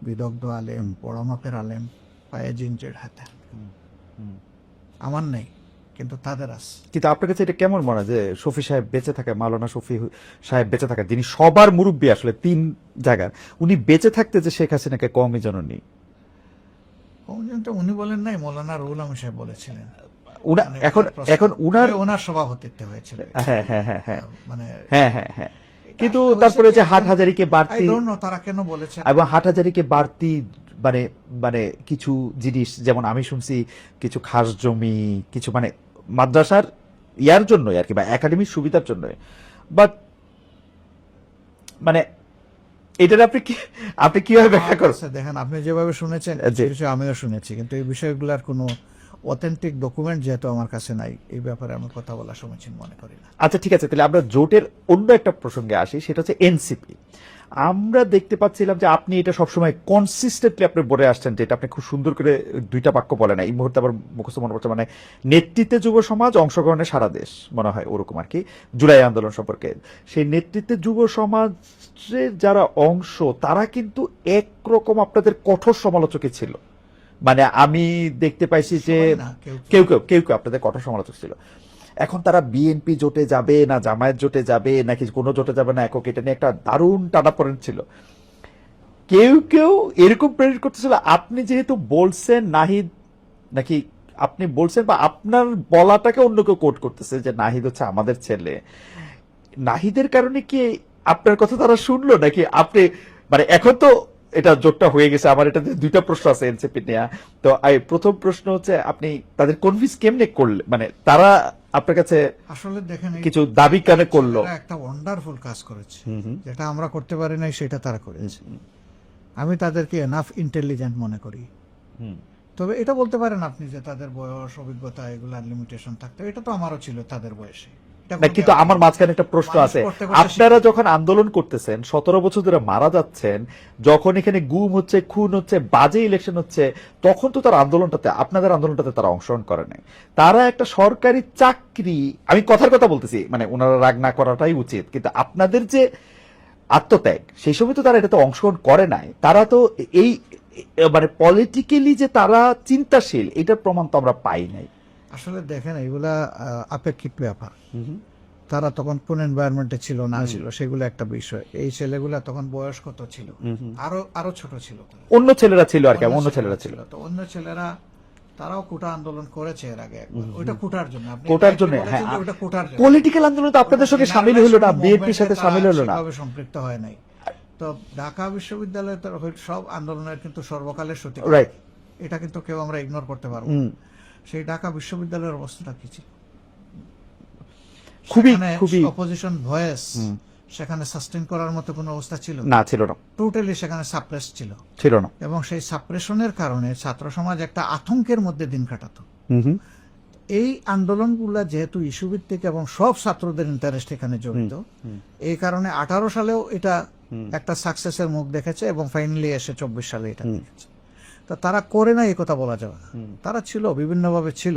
বিদগ্ধ আলেম, বড় মাপের আলেম পায়ে জিনজের হাতে, আমার নেই কিন্তু তাদের আছে। কিন্তু আপনার কাছে এটা কেমন মনে হয় যে শফি সাহেব বেঁচে থাকা, মাওলানা শফি সাহেব বেঁচে থাকা, যিনি সবার মুরব্বী আসলে 3 জায়গার, উনি বেঁচে থাকতে যে শেখ হাসিনাকে কমই জননী? উনি বলেন নাই, মৌলানা রুহুল আমিন সাহেব বলেছিলেন। এখন ওনার সভাপতিত্বে হয়েছিল। হ্যাঁ হ্যাঁ হ্যাঁ হ্যাঁ মানে হ্যাঁ হ্যাঁ হ্যাঁ, কিন্তু তারপরে যে হাটহাজারীকে বাড়তি, তারা কেন বলেছেন, এবং হাটহাজারীকে বাড়তি মানে মানে কিছু জিনিস, যেমন আমি শুনছি কিছু খাস জমি, কিছু মানে মাদ্রাসার ইয়ার জন্য আর কি, বা একাডেমির সুবিধার জন্য, বাট মানে এটার আপনি কিভাবে ব্যাখ্যা করছেন? দেখেন আপনি যেভাবে শুনেছেন আমিও শুনেছি, কিন্তু এই বিষয়গুলোর কোনো অথেন্টিক ডকুমেন্ট যেহেতু আমার কাছে নাই, এই ব্যাপারে আমি কথা বলা সমীচীন মনে করি না। আচ্ছা ঠিক আছে, তাহলে আমরা জোটের অন্য একটা প্রসঙ্গে আসি, সেটা হচ্ছে এনসিপি। আমরা দেখতে পাচ্ছিলাম যে আপনি এটা সবসময় কনসিস্টেন্টলি আপনি বলে আসছেন, যে এটা আপনি খুব সুন্দর করে 2টা বাক্য বলেন, এই মুহূর্তে আবার মুখস্থ মনে পড়ছে, মানে নেতৃত্বে যুব সমাজ, অংশগ্রহণে সারা দেশ, মনে হয় ওরকম আর কি, জুলাই আন্দোলন সম্পর্কে। সেই নেতৃত্বে যুব সমাজের যারা অংশ, তারা কিন্তু একরকম আপনাদের কঠোর সমালোচকই ছিল। মানে আমি দেখতে পাইছি যে কেউ কেউ আপনাদের কঠোর সমালোচক ছিল। এখন তারা বিএনপি জোটে যাবে না জামায়াত জোটে যাবে নাকি কোনো জোটে যাবে না একক, এটা নিয়ে একটা দারুণ টানাপোড়েন ছিল। কেউ কেউ এরকম প্রেরিত করতেছিল, আপনি যেহেতু বলছেন নাহিদ, নাকি আপনি বলছেন বা আপনার বলাটাকে অন্য কেউ কোট করতেছে যে নাহিদ হচ্ছে আমাদের ছেলে। নাহিদের কারণে কি আপনার কথা তারা শুনলো নাকি আপনি, মানে এখন তো এটা জোটটা হয়ে গেছে। আমার এটাতে 2টা প্রশ্ন আছে এনসিপি নিয়ে। তো প্রথম প্রশ্ন হচ্ছে আপনি তাদের কনভিন্স কেমনে করলে, মানে তারা আপনার কাছে আসলে দেখেন কিছু দাবি কেন করলো? একটা ওয়ান্ডারফুল কাজ করেছে, যেটা আমরা করতে পারি নাই সেটা তারা করেছে। আমি তাদেরকে এনাফ ইন্টেলিজেন্ট মনে করি। তবে এটা বলতে পারেন আপনি যে তাদের বয়স, অভিজ্ঞতা, এগুলার লিমিটেশন থাকতে, এটা তো আমারও ছিল তাদের বয়সে, না, কিন্তু আমার মাঝখানে একটা প্রশ্ন আছে। আপনারা যখন আন্দোলন করতেছেন, 17 বছর ধরে মারা যাচ্ছেন, যখন এখানে গুম হচ্ছে, খুন হচ্ছে, বাজে ইলেকশন হচ্ছে, তখন তো তার আন্দোলনটাতে, আপনাদের আন্দোলনটাতে তারা অংশগ্রহণ করে নাই। তারা একটা সরকারি চাকরি, আমি কথার কথা বলতেছি, মানে ওনারা রাগ না করাটাই উচিত, কিন্তু আপনাদের যে আত্মত্যাগ, সেই সময় তো তারা এটাতে অংশগ্রহণ করে নাই। তারা তো এই মানে পলিটিক্যালি যে তারা চিন্তাশীল, এটার প্রমাণ তো আমরা পাই নাই। আসলে দেখেন, এগুলা আপেক্ষিক ব্যাপার। তারা তখন কোন এনভায়রনমেন্টে ছিল না ছিল সেগুলো একটা বিষয়। এই ছেলেগুলা তখন বয়স কত ছিল, আরো ছোট ছিল। অন্য ছেলেরা ছিল আর কি, অন্য ছেলেরা ছিল। তো অন্য ছেলেরা তারাও কোটা আন্দোলন করেছে এর আগে একবার, ওইটা কোটার জন্য। আপনি কোটার জন্য, হ্যাঁ, ওটা কোটার জন্য। পলিটিক্যাল আন্দোলন তো আপনাদের সঙ্গে শামিল হলো না, বিএনপির সাথে শামিল হলো না, সেভাবে সম্পৃক্ত হয় নাই। তো ঢাকা বিশ্ববিদ্যালয়ের সব আন্দোলনের কিন্তু সর্বকালের সত্যি, রাইট, এটা কিন্তু কেউ আমরা ইগনোর করতে পারবো না। সেই ঢাকা বিশ্ববিদ্যালয়ের অবস্থাটা কি ছিল? খুবই খুবই অপোজিশন ভয়েস সেখানে সাস্টেইন করার মতো কোনো অবস্থা ছিল না, ছিল না, টোটালি সেখানে সাপ্রেস ছিল না। এবং সেই সাপ্রেশনের কারণে ছাত্র সমাজ একটা আতঙ্কের মধ্যে দিন কাটাতো। এই আন্দোলনগুলা যেহেতু ইস্যু ভিত্তিক এবং সব ছাত্রদের ইন্টারেস্ট এখানে জড়িত, এই কারণে 18 সালেও এটা একটা সাকসেসের মুখ দেখেছে এবং ফাইনালি এসে 24 সালে এটা দেখেছে। তো তারা করে না, এই কথা বলা যাবে না। তারা ছিল, বিভিন্নভাবে ছিল,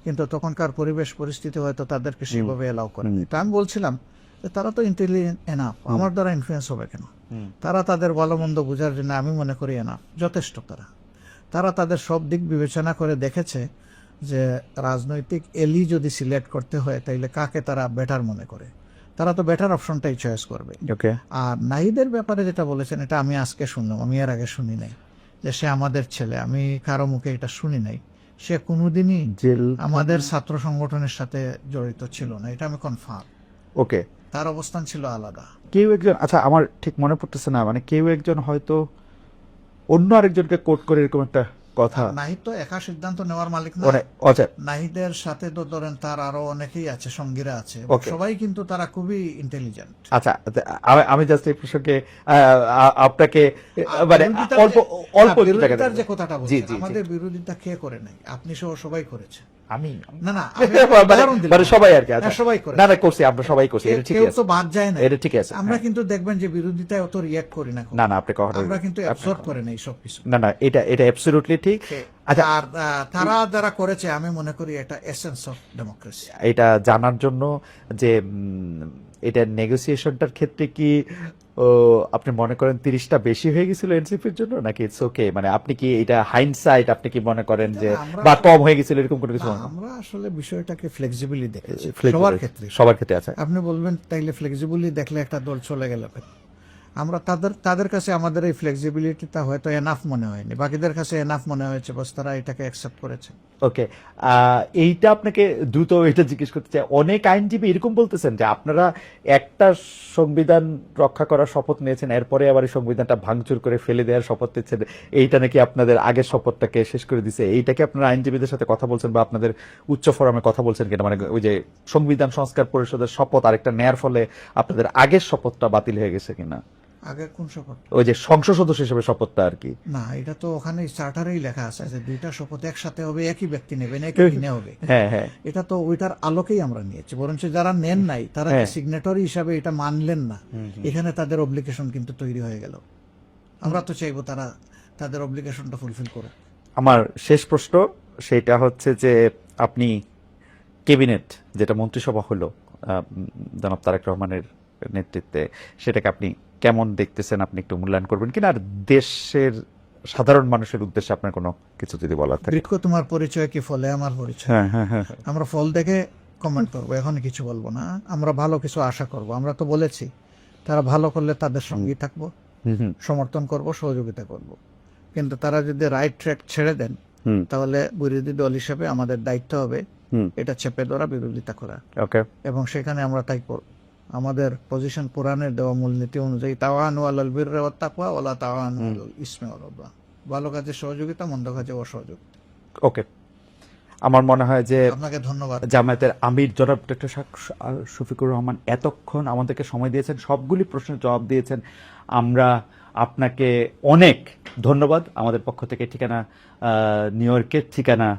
কিন্তু তখনকার পরিবেশ পরিস্থিতি হয়তো তাদেরকে সেভাবে এলাও করে। তা আমি বলছিলাম যে তারা তো ইন্টেলিজেন্ট এনাফ, আমার দ্বারা ইনফ্লুয়েন্স হবে কেন? তারা তাদের ভালো মন্দ বোঝার জন্য আমি মনে করি এনাফ, যথেষ্ট। তারা তাদের সব দিক বিবেচনা করে দেখেছে যে রাজনৈতিক এলি যদি সিলেক্ট করতে হয় তাইলে কাকে তারা বেটার মনে করে, তারা তো বেটার অপশনটাই চয়েস করবে। আর নাহিদের ব্যাপারে যেটা বলেছেন, এটা আমি আজকে শুনলাম, আমি এর আগে শুনি নাই যে সে আমাদের ছেলে। আমি কারো মুখে এটা শুনি নাই। সে কোনোদিনই আমাদের ছাত্র সংগঠনের সাথে জড়িত ছিল না, এটা আমি কনফার্ম। ওকে, তার অবস্থান ছিল আলাদা। কেউ একজন, আচ্ছা আমার ঠিক মনে পড়তেছে না, মানে কেউ একজন হয়তো অন্য আরেকজনকে কোট করে এরকম একটা কথা। নাহিদ তো একা সিদ্ধান্ত নেওয়ার মালিক না। নাহিদের সাথে তো ধরেন তার আরো অনেকেই আছে, সঙ্গীরা আছে, সবাই কিন্তু তারা খুবই ইন্টেলিজেন্ট। আচ্ছা, আমি জাস্ট এই প্রসঙ্গে আপনাকে মানে অল্প অল্প বিরোধিতার যে কথাটা বলছেন, আমাদের বিরোধিতা কে করে নাই? আপনি সহ সবাই করেছে। আমি না না মানে সবাই আর কি, সবাই করে, না না করছি, আমরা সবাই করছি, এটা ঠিক আছে, তো বাদ যায় না, এটা ঠিক আছে। আমরা কিন্তু দেখবেন যে বিরোধিতায় অত রিঅ্যাক্ট করি না, না না, আপনি কখনো, আমরা কিন্তু অ্যাবসর্ব করে নাই সবকিছু। না না, এটা অ্যাবসলিউটলি ঠিক। আচ্ছা, আর তারা যারা করেছে আমি মনে করি এটা এসেন্স অফ ডেমোক্রেসি। এটা জানার জন্য যে এটা নেগোসিয়েশনটার ক্ষেত্রে কি আপনি মনে করেন 30টা বেশি হয়ে গেছিল এনসিপির জন্য, নাকি ইটস ওকে? মানে আপনি কি এটা হাইন্ডসাইট, আপনি কি মনে করেন যে বা কম হয়ে গেছিল এরকম কোনো কিছু? আমরা আসলে বিষয়টাকে ফ্লেক্সিবলি দেখেছি সবার ক্ষেত্রে আছে। আপনি বলবেন তাইলে ফ্লেক্সিবলি দেখলে একটা দল চলে গেল, আমরা তাদের কাছে আমাদের এই ফ্লেক্সিবিলিটিটা হয়তো এনাফ মনে হয়নি, বাকিদের কাছে এনাফ মনে হয়েছে, বাস তারা এটাকে অ্যাকসেপ্ট করেছে। ওকে, এইটা আপনাকে দ্রুত এটা জিজ্ঞেস করতে চাই। অনেক আইনজীবী এরকম বলতেছেন যে আপনারা একটা সংবিধান রক্ষা করার শপথ নিয়েছেন, এরপরে আবার এই সংবিধানটা ভাঙচুর করে ফেলে দেওয়ার শপথ নিচ্ছেন, এইটা নাকি আপনাদের আগের শপথটাকে শেষ করে দিছে। এইটাকে আপনারা আইনজীবীদের সাথে কথা বলছেন বা আপনাদের উচ্চ ফোরামে কথা বলছেন কিনা? মানে ওই যে সংবিধান সংস্কার পরিষদের শপথ আরেকটা নেয়ার ফলে আপনাদের আগের শপথটা বাতিল হয়ে গেছে কিনা? আগের কোন শপথ? ওই যে সংসদ সদস্য হিসেবে শপথটা আর কি। না, এটা তো ওখানে চার্টারেই লেখা আছে যে দুইটা শপথ একসাথে হবে, একই ব্যক্তি নেবেন, একই দিনে হবে। হ্যাঁ হ্যাঁ, এটা তো ওইটার আলোকেই আমরা নিয়েছি। বরঞ্চ যারা নেন নাই তারা সিগনেটরি হিসাবে এটা মানলেন না, এখানে তাদের অব্লিগেশন কিন্তু তৈরি হয়ে গেল। আমরা তো চাইবো তারা তাদের অব্লিগেশনটা ফুলফিল করে। আমার শেষ প্রশ্ন সেটা হচ্ছে যে আপনি ক্যাবিনেট যেটা মন্ত্রিসভা হলো জনাব তারেক রহমানের নেতৃত্বে, সেটাকে আপনি কেমন দেখতেছেন? আপনি একটু মূল্যায়ন করবেন কিনা? আর দেশের সাধারণ মানুষের উদ্দেশ্যে আপনার কোনো কিছু যদি বলার থাকে। বৃক্ষ তোমার পরিচয় কি ফলে আমার পরিচয়? আমরা ফল দেখে কমেন্ট করবো, এখন কিছু বলবো না। আমরা ভালো কিছু আশা করব। আমরা তো বলেছি তারা ভালো করলে তাদের সঙ্গেই থাকবো, সমর্থন করব, সহযোগিতা করব। কিন্তু তারা যদি রাইট ট্র্যাক ছেড়ে দেন তাহলে বিরোধী দল হিসেবে আমাদের দায়িত্ব হবে এটা চেপে ধরা, বিরোধিতা করা, এবং সেখানে আমরা তাই করব। আমাদের পজিশন পুরাণের দেওয়া মূলনীতি অনুযায়ী তাওয়ানু আলাল বিররি ওয়াত তাকওয়া ওয়ালা তাওয়ানু আলাল ইসমি ওয়াল উদওয়ান, ভালো কাজে সহযোগিতা, মন্দ কাজে অসহযোগিতা। ওকে, আমার মনে হয় যে আপনাকে ধন্যবাদ। জামায়াতের আমির জনাব ডক্টর শফিকুর রহমান এতক্ষণ আমাদেরকে সময় দিয়েছেন, সবগুলি প্রশ্নের জবাব দিয়েছেন। আমরা আপনাকে অনেক ধন্যবাদ। আমাদের পক্ষ থেকে ঠিকানা নিউ ইয়র্কের ঠিকানা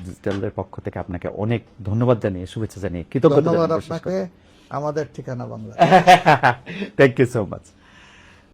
ডিজিটালের পক্ষ থেকে আপনাকে অনেক ধন্যবাদ জানিয়ে, শুভেচ্ছা জানিয়ে, কৃতজ্ঞতা ধন্যবাদ জানিয়ে শেষ আপনাকে। আমাদের ঠিকানা Bangla. Thank you so much.